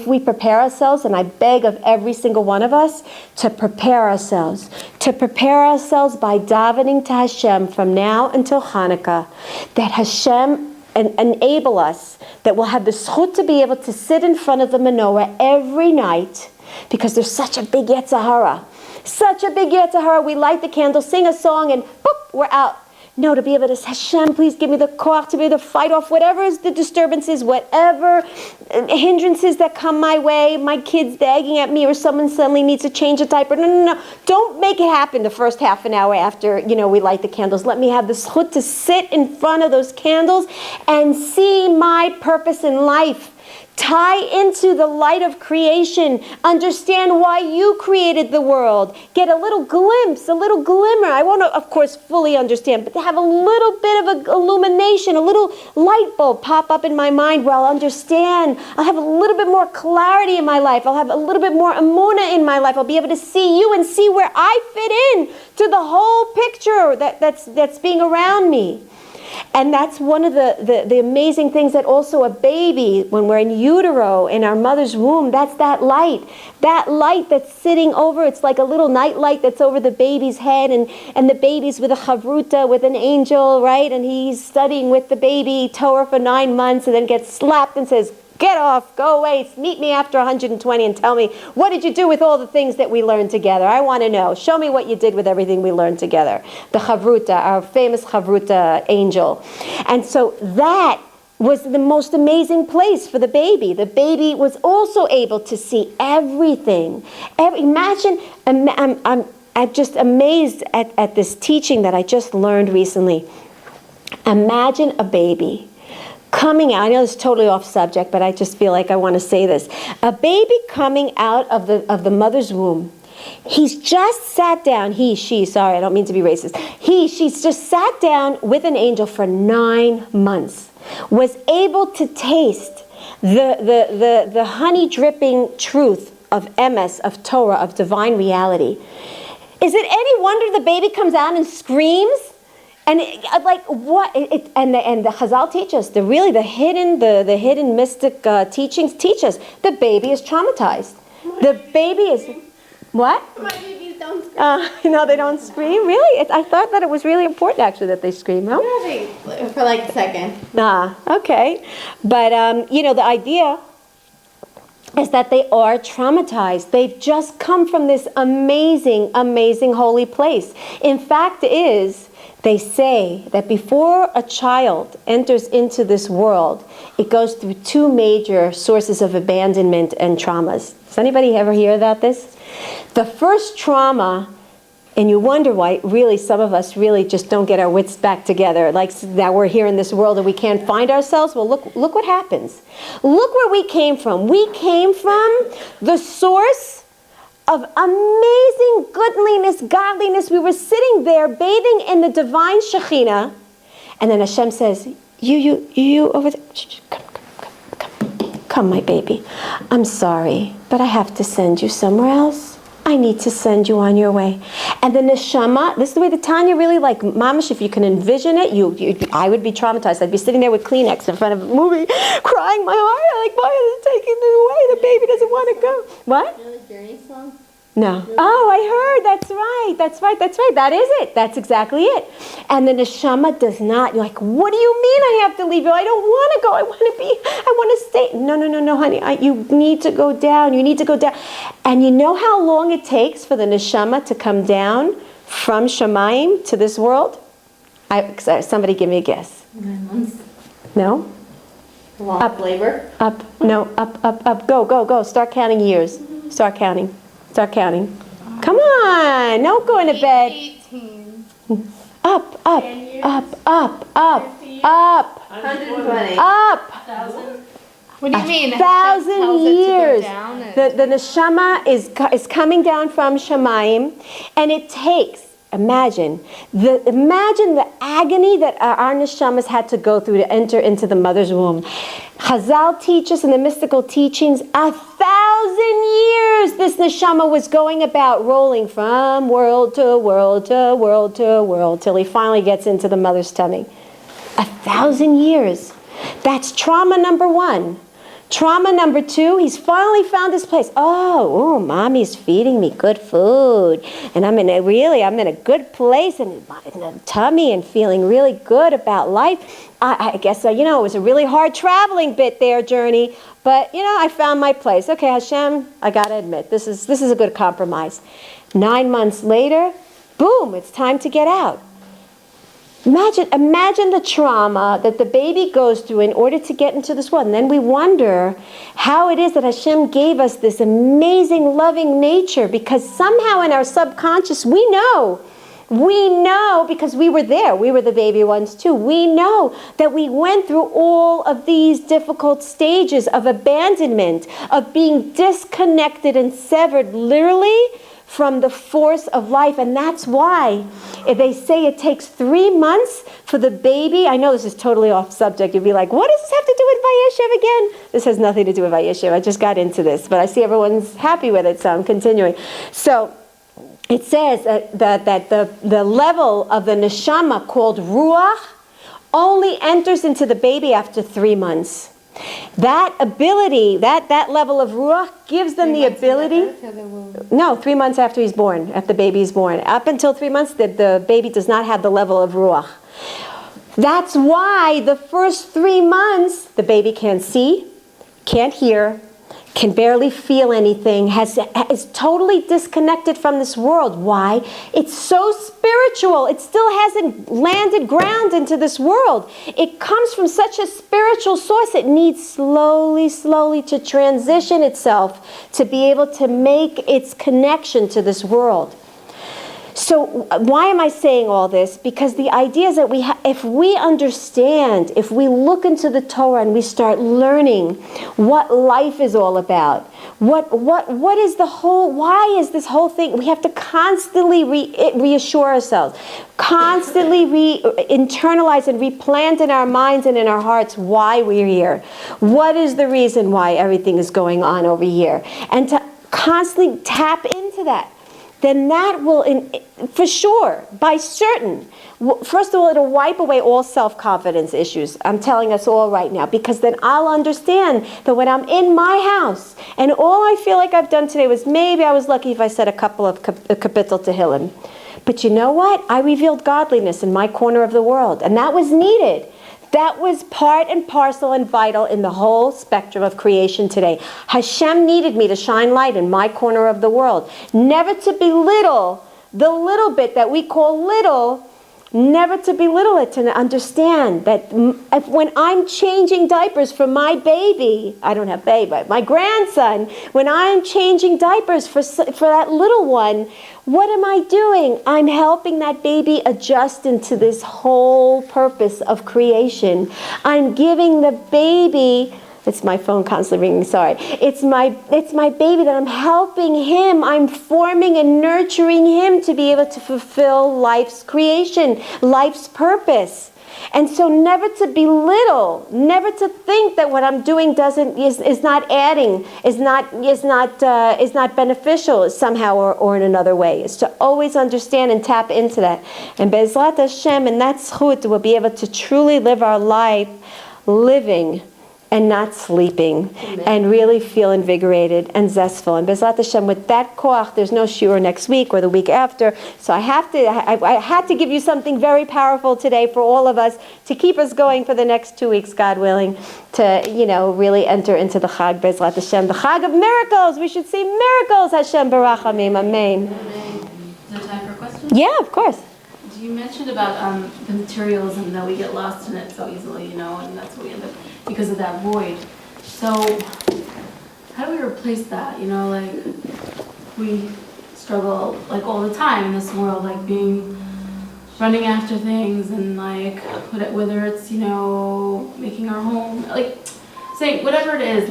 we prepare ourselves, and I beg of every single one of us to prepare ourselves by davening to Hashem from now until Hanukkah, that Hashem enable us, that we'll have the zchut to be able to sit in front of the menorah every night, because there's such a big Yetzer Hara. Such a big Yetzer Hara. We light the candle, sing a song, and boop, we're out. No, to be able to say, Hashem, please give me the koach to be able to fight off whatever is the disturbances, whatever hindrances that come my way, my kid's nagging at me, or someone suddenly needs to change a diaper. No. Don't make it happen the first half an hour after, we light the candles. Let me have the zchut to sit in front of those candles and see my purpose in life. Tie into the light of creation. Understand why you created the world. Get a little glimpse, a little glimmer. I won't, of course, fully understand, but to have a little bit of a illumination, a little light bulb pop up in my mind where I'll understand. I'll have a little bit more clarity in my life. I'll have a little bit more Emuna in my life. I'll be able to see you and see where I fit in to the whole picture that's being around me. And that's one of the amazing things, that also a baby, when we're in utero, in our mother's womb, that's that light. That light that's sitting over, it's like a little night light that's over the baby's head, and the baby's with a chavruta, with an angel, right? And he's studying with the baby Torah for 9 months, and then gets slapped and says, get off, go away, meet me after 120 and tell me, what did you do with all the things that we learned together? I want to know. Show me what you did with everything we learned together. The Chavruta, our famous Chavruta angel. And so that was the most amazing place for the baby. The baby was also able to see everything. Imagine, I'm just amazed at this teaching that I just learned recently. Imagine a baby coming out. I know it's totally off subject, but I just feel like I want to say this. A baby coming out of the mother's womb. He's just sat down. Sorry, I don't mean to be racist. She's just sat down with an angel for 9 months. Was able to taste the honey dripping truth of emes, of Torah, of divine reality. Is it any wonder the baby comes out and screams? And and the Chazal teach us the hidden mystic teachings teach us the baby is traumatized. The baby is what? My babies don't scream. No, they don't scream. Really? I thought that it was really important actually that they scream. No? For like a second. Okay. But the idea is that they are traumatized. They've just come from this amazing, amazing holy place. In fact, they say that before a child enters into this world, it goes through two major sources of abandonment and traumas. Does anybody ever hear about this? The first trauma, and you wonder why really some of us really just don't get our wits back together, like that we're here in this world and we can't find ourselves. Well, look what happens. Look where we came from. We came from the source of amazing goodliness, godliness. We were sitting there bathing in the divine Shekhinah, and then Hashem says, you over there, come, my baby. I'm sorry, but I have to send you somewhere else. I need to send you on your way. And the neshama, this is the way the Tanya really, like, mamash, if you can envision it, I would be traumatized. I'd be sitting there with Kleenex in front of a movie, crying my heart out, like, why is it taking me away? The baby doesn't want to go. What? You know the Journey song? No. Oh, I heard. That's right. That is it. That's exactly it. And the neshama does not, you're like, what do you mean I have to leave you? I don't want to go. I want to stay. No, honey. You need to go down. You need to go down. And you know how long it takes for the neshama to come down from Shemayim to this world? Somebody give me a guess. 9 months. No? Up labor. Up. No. Up. Go. Start counting years. Start counting. Come on. Don't go into bed. 18. Up. 120. Up. 1,000. What do you mean? 1,000 years. The The neshama is coming down from Shemayim, and it takes, imagine the agony that our neshamas had to go through to enter into the mother's womb. Chazal teaches in the mystical teachings, 1,000 years this neshama was going about, rolling from world to world to world to world till he finally gets into the mother's tummy. 1,000 years. That's trauma number one. Trauma number two, he's finally found his place. Oh, mommy's feeding me good food. And I'm in a good place in the tummy and feeling really good about life. I guess, it was a really hard traveling bit there, journey. But, I found my place. Okay, Hashem, I got to admit, this is a good compromise. 9 months later, boom, it's time to get out. Imagine the trauma that the baby goes through in order to get into this world. And then we wonder how it is that Hashem gave us this amazing, loving nature, because somehow in our subconscious we know because we were there. We were the baby ones too. We know that we went through all of these difficult stages of abandonment, of being disconnected and severed literally from the force of life. And that's why if they say it takes 3 months for the baby, I know this is totally off subject, you'd be like, what does this have to do with Vayeshev again? This has nothing to do with Vayeshev. I just got into this, but I see everyone's happy with it, so I'm continuing. So it says that the level of the neshama called ruach only enters into the baby after 3 months. That ability, that level of ruach gives them the ability. No, 3 months after he's born, after the baby is born. Up until 3 months, the baby does not have the level of ruach. That's why the first 3 months, the baby can't see, can't hear, can barely feel anything, is totally disconnected from this world. Why? It's so spiritual. It still hasn't landed ground into this world. It comes from such a spiritual source. It needs slowly to transition itself to be able to make its connection to this world. So why am I saying all this? Because the idea is that if we understand, if we look into the Torah and we start learning what life is all about, what is why is this whole thing? We have to constantly reassure ourselves, constantly internalize and replant in our minds and in our hearts why we're here. What is the reason why everything is going on over here? And to constantly tap into that. then that will, for sure, by certain, first of all, it'll wipe away all self-confidence issues. I'm telling us all right now, because then I'll understand that when I'm in my house, and all I feel like I've done today was maybe I was lucky if I said a couple of kapitel tehillim. But you know what? I revealed godliness in my corner of the world, and that was needed. That was part and parcel and vital in the whole spectrum of creation today. Hashem needed me to shine light in my corner of the world. Never to belittle the little bit that we call little, never to belittle it, to understand that when I'm changing diapers for my baby, I don't have baby, but my grandson, when I'm changing diapers for that little one, what am I doing? I'm helping that baby adjust into this whole purpose of creation. I'm giving the baby, it's my phone constantly ringing, sorry. It's my baby that I'm helping him. I'm forming and nurturing him to be able to fulfill life's creation, life's purpose. And so never to belittle, never to think that what I'm doing is not adding, is not beneficial somehow or in another way. It's to always understand and tap into that. And Be'ezrat Hashem, and that zchut, we'll be able to truly live our life living and not sleeping. Amen. And really feel invigorated and zestful. And Bezrat Hashem, with that koach, there's no shiur next week or the week after. So I had to give you something very powerful today for all of us to keep us going for the next 2 weeks, God willing, to really enter into the Chag Bezrat Hashem, the Chag of miracles. We should see miracles. Hashem barachamim. Amen. Is there time for questions? Yeah, of course. You mentioned about the materials and that we get lost in it so easily, and that's what we end up because of that void. So how do we replace that? We struggle all the time in this world, running after things and whether it's making our home, say whatever it is,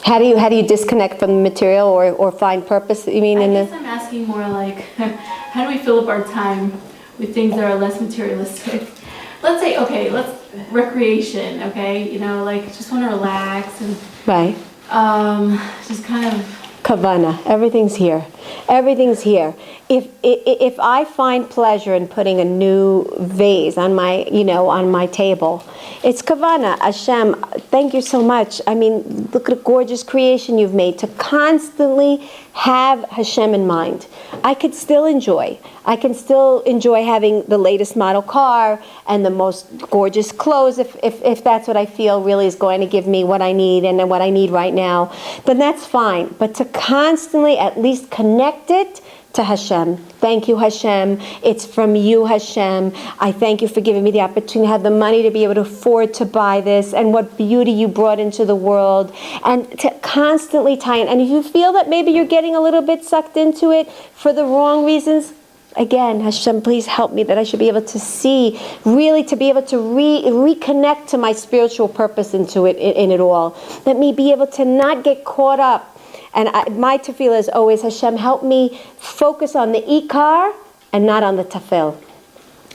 How do you disconnect from the material or find purpose? You mean I guess I'm asking more how do we fill up our time with things that are less materialistic? Let's say, recreation, just want to relax and right. Just kind of Kavana, everything's here. Everything's here. If I find pleasure in putting a new vase on my table, it's kavana. Hashem, thank you so much. I mean, look at a gorgeous creation you've made. To constantly have Hashem in mind. I can still enjoy having the latest model car and the most gorgeous clothes if that's what I feel really is going to give me what I need and what I need right now, then that's fine. But to constantly at least connect it to Hashem. Thank you, Hashem. It's from you, Hashem. I thank you for giving me the opportunity to have the money to be able to afford to buy this, and what beauty you brought into the world, and to constantly tie in. And if you feel that maybe you're getting a little bit sucked into it for the wrong reasons, again, Hashem, please help me that I should be able to see, really to be able to reconnect to my spiritual purpose in it all. Let me be able to not get caught up. And my tefillah is always, Hashem, help me focus on the ikar and not on the tafel.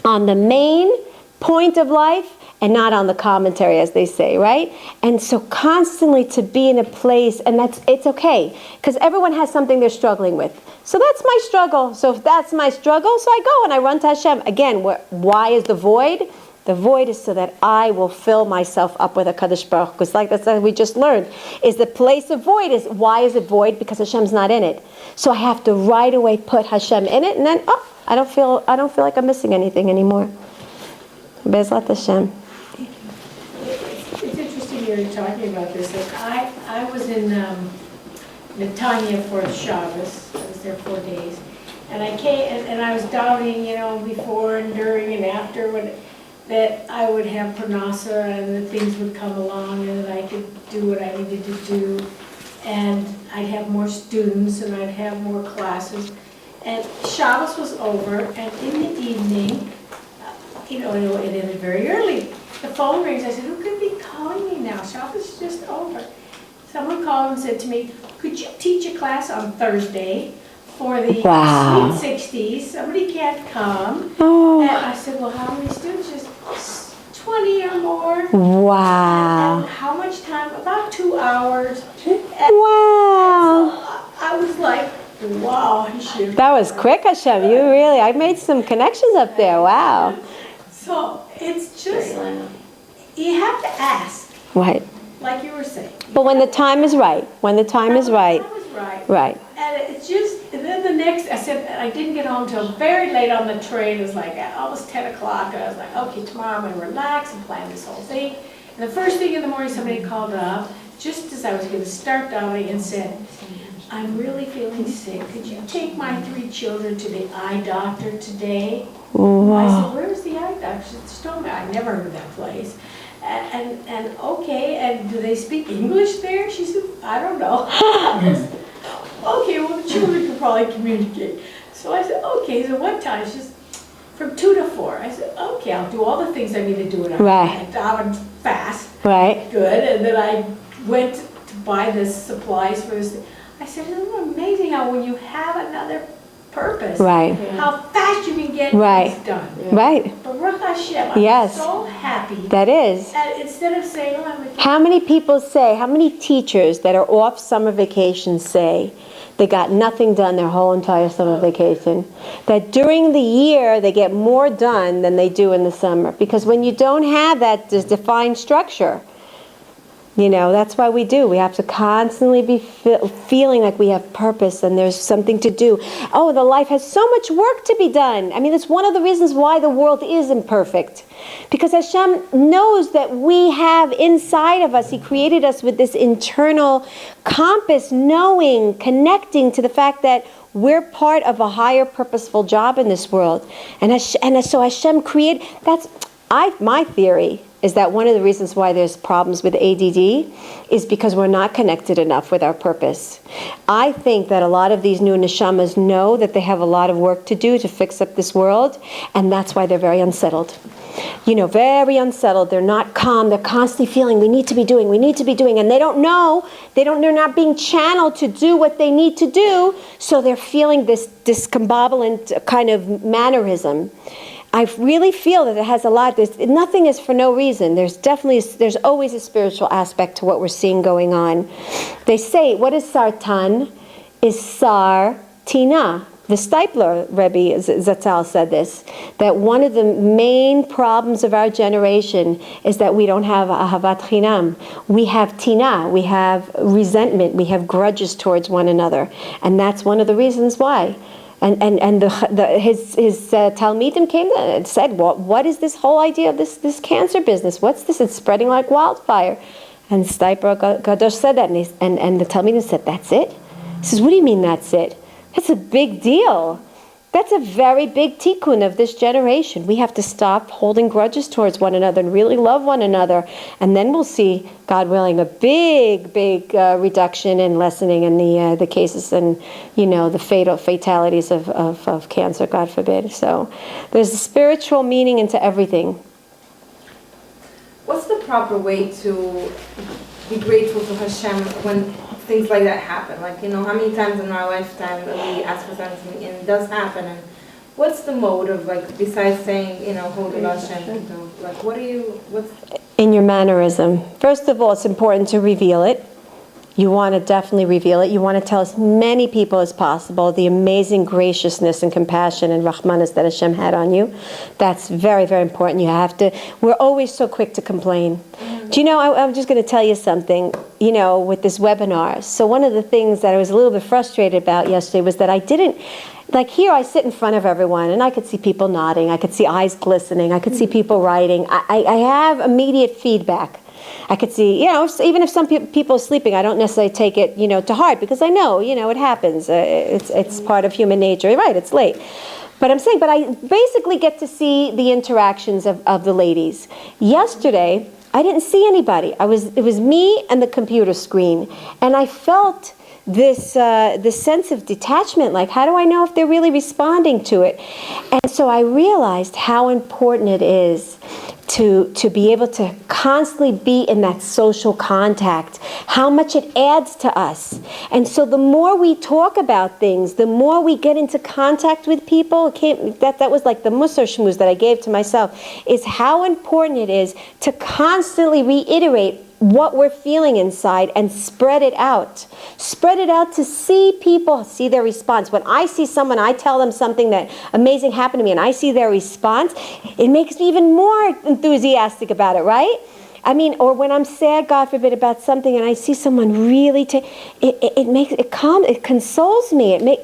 On the main point of life and not on the commentary, as they say, right? And so constantly to be in a place, and it's okay, because everyone has something they're struggling with. So that's my struggle. So if that's my struggle, so I go and I run to Hashem. Again, why is the void? The void is so that I will fill myself up with a Kadosh Baruch Hu. Because that's what we just learned. Is the place of void why is it void? Because Hashem's not in it. So I have to right away put Hashem in it, and then I don't feel like I'm missing anything anymore. Bezrat Hashem. It's interesting you're talking about this. I was in Netanya for Shabbos. I was there 4 days, and I came and I was doubting, before and during and after that I would have parnasa and that things would come along and that I could do what I needed to do, and I'd have more students and I'd have more classes. And Shabbos was over, and in the evening, it ended very early. The phone rings. I said, who could be calling me now? Shabbos is just over. Someone called and said to me, could you teach a class on Thursday for the Sweet 60s? Somebody can't come. Oh. And I said, well, how many students? Just 20 or more. Wow. And how much time? About 2 hours. Wow. I was like, wow, Hashem. That was quick, Hashem. You really, I made some connections up there. Wow. So it's just, you have to ask, Right. like you were saying. But when the time is right, when the time is right, That was right. right. And it's just, and then the next, I said, I didn't get home till very late on the train. It was like almost 10 o'clock. And I was like, okay, tomorrow I'm going to relax and plan this whole thing. And the first thing in the morning, somebody called up, just as I was going to start dialing and said, I'm really feeling sick. Could you take my 3 children to the eye doctor today? I said, where's the eye doctor? She just told me, I never heard of that place. And okay, and do they speak English there? She said, I don't know. Okay, well, the children could probably communicate. So I said, okay, so what time? She said, from 2 to 4. I said, okay, I'll do all the things I need to do. And I would fast. Right. Good. And then I went to buy the supplies for this. I said, isn't it amazing how when you have another purpose, Right. how fast you can get Right. things done. Right. Baruch Hashem, I'm Yes. so happy. That is. And instead of saying, oh, I'm a How many people say, how many teachers that are off summer vacation say they got nothing done their whole entire summer vacation? That during the year they get more done than they do in the summer. Because when you don't have that defined structure, you know, that's why we do. We have to constantly be feeling like we have purpose and there's something to do. Oh, the life has so much work to be done. I mean, it's one of the reasons why the world is imperfect. Because Hashem knows that we have inside of us, He created us with this internal compass, knowing, connecting to the fact that we're part of a higher purposeful job in this world. And so Hashem created, my theory is that one of the reasons why there's problems with ADD is because we're not connected enough with our purpose. I think that a lot of these new neshamas know that they have a lot of work to do to fix up this world, and that's why they're very unsettled. You know, very unsettled. They're not calm. They're constantly feeling we need to be doing, and they don't know. They're not being channeled to do what they need to do, so they're feeling this discombobulated kind of mannerism. I really feel that it has a lot. Nothing is for no reason. There's always a spiritual aspect to what we're seeing going on. They say, what is sartan? Is sar tina. The Stipler Rebbe Zatzal said this, that one of the main problems of our generation is that we don't have ahavat chinam. We have tina, we have resentment, we have grudges towards one another. And that's one of the reasons why. And his Talmidim came and said, what is this whole idea of this cancer business? What's this? It's spreading like wildfire. And Stipler Gadosh said that, and the Talmidim said, that's it? He says, what do you mean that's it? That's a big deal. That's a very big tikkun of this generation. We have to stop holding grudges towards one another and really love one another. And then we'll see, God willing, a big reduction in lessening in the cases and, you know, the fatalities of cancer, God forbid. So there's a spiritual meaning into everything. What's the proper way to be grateful to Hashem when things like that happen? Like, you know, how many times in our lifetime that we ask for something and it does happen? And what's the mode of, like, besides saying, you know, hold Hashem, like, what's... In your mannerism. First of all, it's important to reveal it. You want to definitely reveal it. You want to tell as many people as possible the amazing graciousness and compassion and rahmanas that Hashem had on you. That's very, very important. We're always so quick to complain. Do you know, I'm just going to tell you something, you know, with this webinar. So one of the things that I was a little bit frustrated about yesterday was that I didn't, like here I sit in front of everyone and I could see people nodding, I could see eyes glistening, I could see people writing. I have immediate feedback. I could see, you know, even if some people are sleeping, I don't necessarily take it, you know, to heart because I know, you know, it happens. It's part of human nature. You're right, it's late. But I'm saying, I basically get to see the interactions of the ladies. Yesterday, I didn't see anybody. It was me and the computer screen. And I felt this sense of detachment, like how do I know if they're really responding to it? And so I realized how important it is to be able to constantly be in that social contact, how much it adds to us. And so the more we talk about things, the more we get into contact with people, that was like the Musar Shmuz that I gave to myself, is how important it is to constantly reiterate what we're feeling inside and spread it out. Spread it out to see people, see their response. When I see someone, I tell them something that amazing happened to me and I see their response, it makes me even more enthusiastic about it, right? I mean, or when I'm sad, God forbid, about something and I see someone really it makes it calm, it consoles me.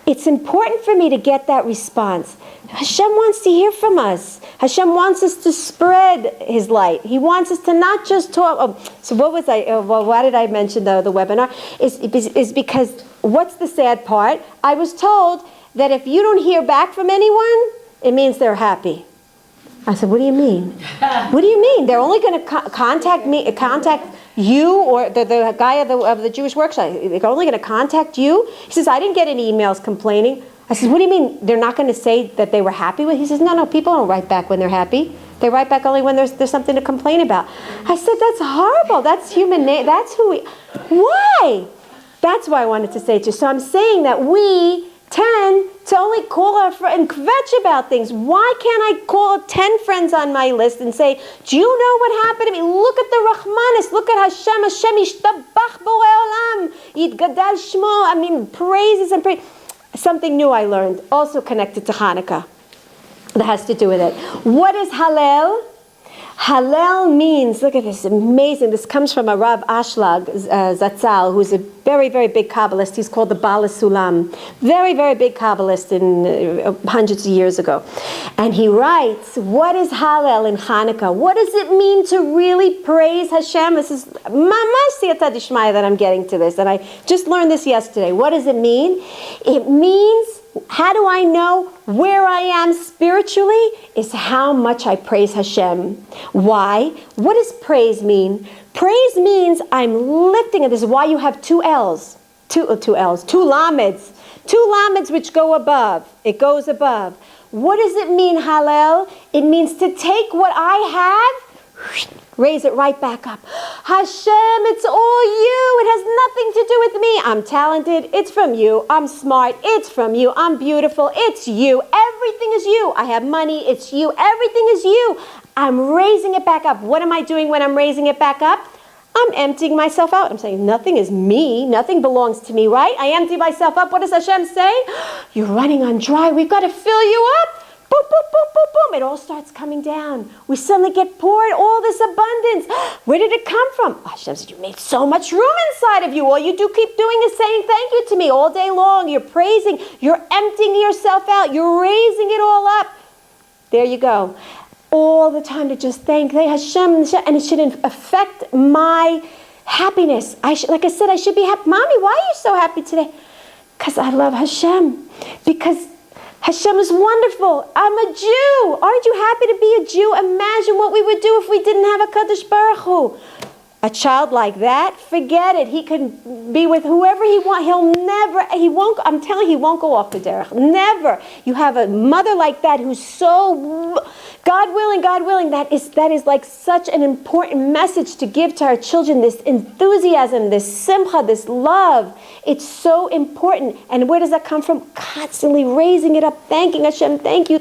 It's important for me to get that response. Hashem wants to hear from us. Hashem wants us to spread His light. He wants us to not just talk. So what was why did I mention the webinar? Is because what's the sad part? I was told that if you don't hear back from anyone, it means they're happy. I said, what do you mean? What do you mean? They're only going to contact you or the guy of the Jewish workshop. They're only going to contact you? He says, I didn't get any emails complaining. I said, what do you mean they're not going to say that they were happy with? He says, no, people don't write back when they're happy. They write back only when there's something to complain about. I said, that's horrible. That's human nature. That's who we... Why? That's why I wanted to say it to you. So I'm saying that we tend to only call our friend and kvetch about things. Why can't I call 10 friends on my list and say, do you know what happened to me? Look at the Rahmanis. Look at Hashem. Hashem yishtabach borei olam. Yitgadal shmo. I mean, praises and praise. Something new I learned, also connected to Hanukkah, that has to do with it. What is Hallel? Hallel means, look at this, amazing. This comes from a Rav Ashlag Zatzal, who's a very, very big Kabbalist. He's called the Baal Sulam. Very, very big Kabbalist in hundreds of years ago. And he writes, what is Hallel in Hanukkah? What does it mean to really praise Hashem? This is mamash siyata dishmaya that I'm getting to this. And I just learned this yesterday. What does it mean? It means, how do I know where I am spiritually? Is how much I praise Hashem. Why? What does praise mean? Praise means I'm lifting, and this is why you have two L's, two lameds. Two lameds which go above. It goes above. What does it mean, Hallel? It means to take what I have, raise it right back up. Hashem, it's all you. It has nothing to do with me. I'm talented. It's from you. I'm smart. It's from you. I'm beautiful. It's you. Everything is you. I have money. It's you. Everything is you. I'm raising it back up. What am I doing when I'm raising it back up? I'm emptying myself out. I'm saying nothing is me. Nothing belongs to me, right? I empty myself up. What does Hashem say? You're running on dry. We've got to fill you up. Boom, boom, boom, boom, boom. It all starts coming down. We suddenly get poured all this abundance. Where did it come from? Hashem said, you made so much room inside of you. All you do keep doing is saying thank you to me all day long. You're praising. You're emptying yourself out. You're raising it all up. There you go. All the time to just thank Hashem, and it shouldn't affect my happiness. Like I said, I should be happy. Mommy, why are you so happy today? Because I love Hashem. Because Hashem is wonderful. I'm a Jew. Aren't you happy to be a Jew? Imagine what we would do if we didn't have a Kadosh Baruch Hu. A child like that, forget it. He can be with whoever he wants. He won't, I'm telling you, he won't go off the derech. Never. You have a mother like that who's so, God willing, that is like such an important message to give to our children, this enthusiasm, this simcha, this love. It's so important. And where does that come from? Constantly raising it up, thanking Hashem, thank you,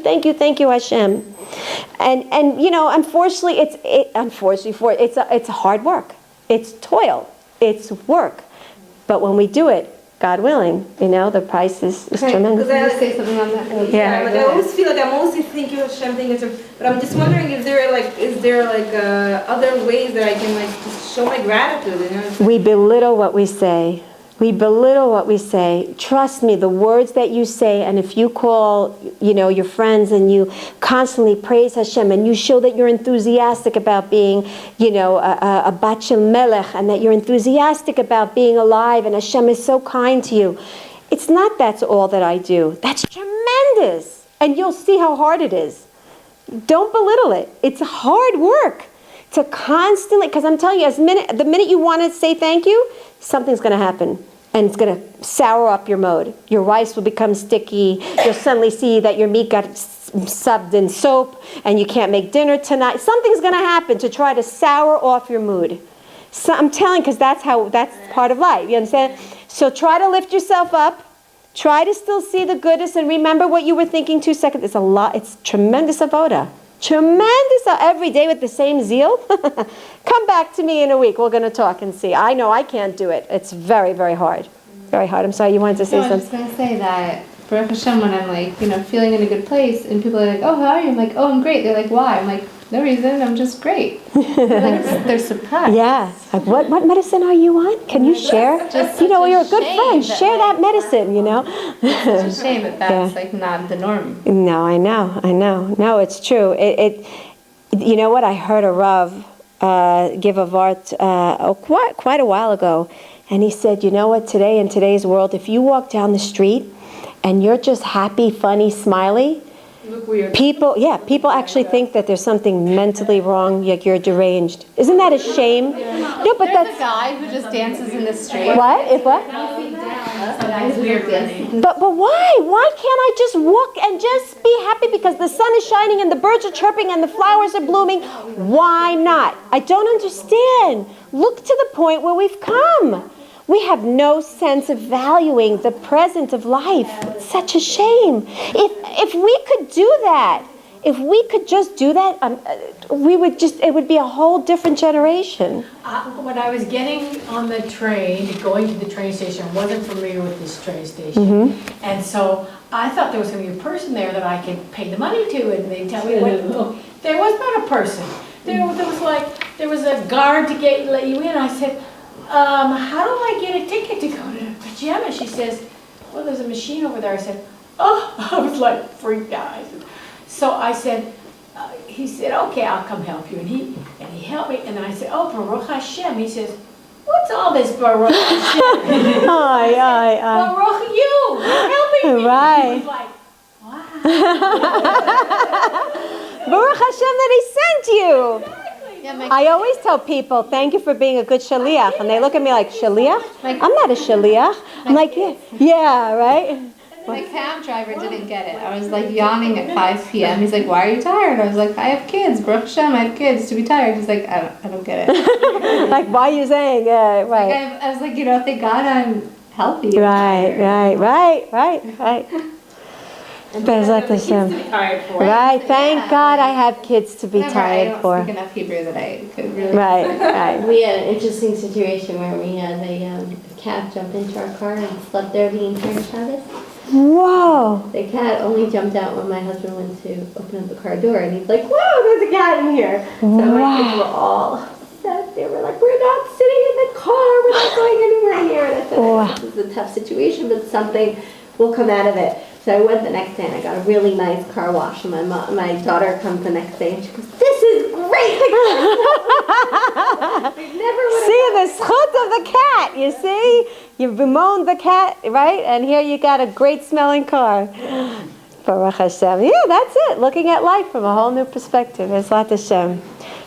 Hashem. And you know, unfortunately, it's hard work. It's toil. It's work. But when we do it, God willing, you know, the price is tremendous. Can I say something on that? Yeah. Like I always feel like I'm always thinking of Hashem, but I'm just wondering if is there other ways that I can just show my gratitude? You know? We belittle what we say. Trust me, the words that you say, and if you call, you know, your friends and you constantly praise Hashem and you show that you're enthusiastic about being, you know, a bat shel melech, and that you're enthusiastic about being alive and Hashem is so kind to you. It's not that's all that I do. That's tremendous. And you'll see how hard it is. Don't belittle it. It's hard work to constantly, because I'm telling you, the minute you want to say thank you, something's going to happen. And it's going to sour up your mood. Your rice will become sticky. You'll suddenly see that your meat got subbed in soap and you can't make dinner tonight. Something's going to happen to try to sour off your mood. So I'm telling, because that's part of life. You understand? So try to lift yourself up. Try to still see the goodness and remember what you were thinking 2 seconds. It's tremendous avoda. Tremendous, every day with the same zeal. Come back to me in a week. We're going to talk and see. I know I can't do it. It's very, very hard. Very hard. I'm sorry, you wanted to say I was just something? going to say that, Baruch Hashem, when I'm like, feeling in a good place, and people are like, oh, how are you? I'm like, oh, I'm great. They're like, why? I'm like, no reason. I'm just great. They're surprised. Yeah. Like, what medicine are you on? Can you share? Just You're a good shame friend. that, Share that medicine, It's such a shame that that's like not the norm. No, I know. No, it's true. You know what? I heard a Rav give a vart quite a while ago, and he said, you know what? Today, in today's world, if you walk down the street and you're just happy, funny, smiley, Look weird. people actually think that there's something mentally wrong, like you're deranged. Isn't that a shame? No, but There's a that's guy who just dances in the street. what? If what? Something's weird with me. But why? Why can't I just walk and just be happy because the sun is shining and the birds are chirping and the flowers are blooming? Why not? I don't understand. Look to the point where we've come. We have no sense of valuing the present of life. It's such a shame. If we could do that, if we could just do that, it would be a whole different generation. When I was getting on the train, going to the train station, I wasn't familiar with this train station. And so I thought there was going to be a person there that I could pay the money to, and they'd tell me what. There was not a person. There was a guard to let you in. I said, how do I get a ticket to go to Pajama? She says, well, there's a machine over there. I said, oh, I was like freaked out. So I said, he said, okay, I'll come help you. And he helped me. And I said, oh, Baruch Hashem. He says, what's all this Baruch Hashem? Baruch you're helping me. Right. He was like, wow. Baruch Hashem that He sent you. Yeah, I always tell people, thank you for being a good shaliach. And they look at me like, shaliach? I'm not a shaliach. I'm like, yeah, right? My cab driver didn't get it. I was like yawning at 5 p.m. He's like, why are you tired? I was like, I have kids. Baruch Hashem, I have kids. To be tired. He's like, I don't get it. Like, why are you saying? Right. I was like, thank God I'm healthy. Right. Bezat Hashem. Right, thank God I have kids to be tired for. I don't speak enough Hebrew that I could really. Right. We had an interesting situation where we had a cat jump into our car and slept there the entire Shabbos. Whoa. The cat only jumped out when my husband went to open up the car door, and he's like, whoa, there's a cat in here. So my kids were all upset. They were like, we're not sitting in the car. We're not going anywhere here. And I said, this is a tough situation, but something will come out of it. So I went the next day and I got a really nice car wash, and my daughter comes the next day and she goes, this is great! See, the schut of the cat, you see? You've bemoaned the cat, right? And here you got a great smelling car. Baruch Hashem. Yeah, that's it. Looking at life from a whole new perspective. Bezat Hashem.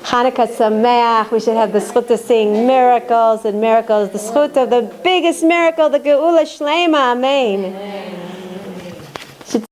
Chanukah Sameach. We should have the schut of seeing miracles and miracles. The schut of the biggest miracle, the Geula Shlema. Amen.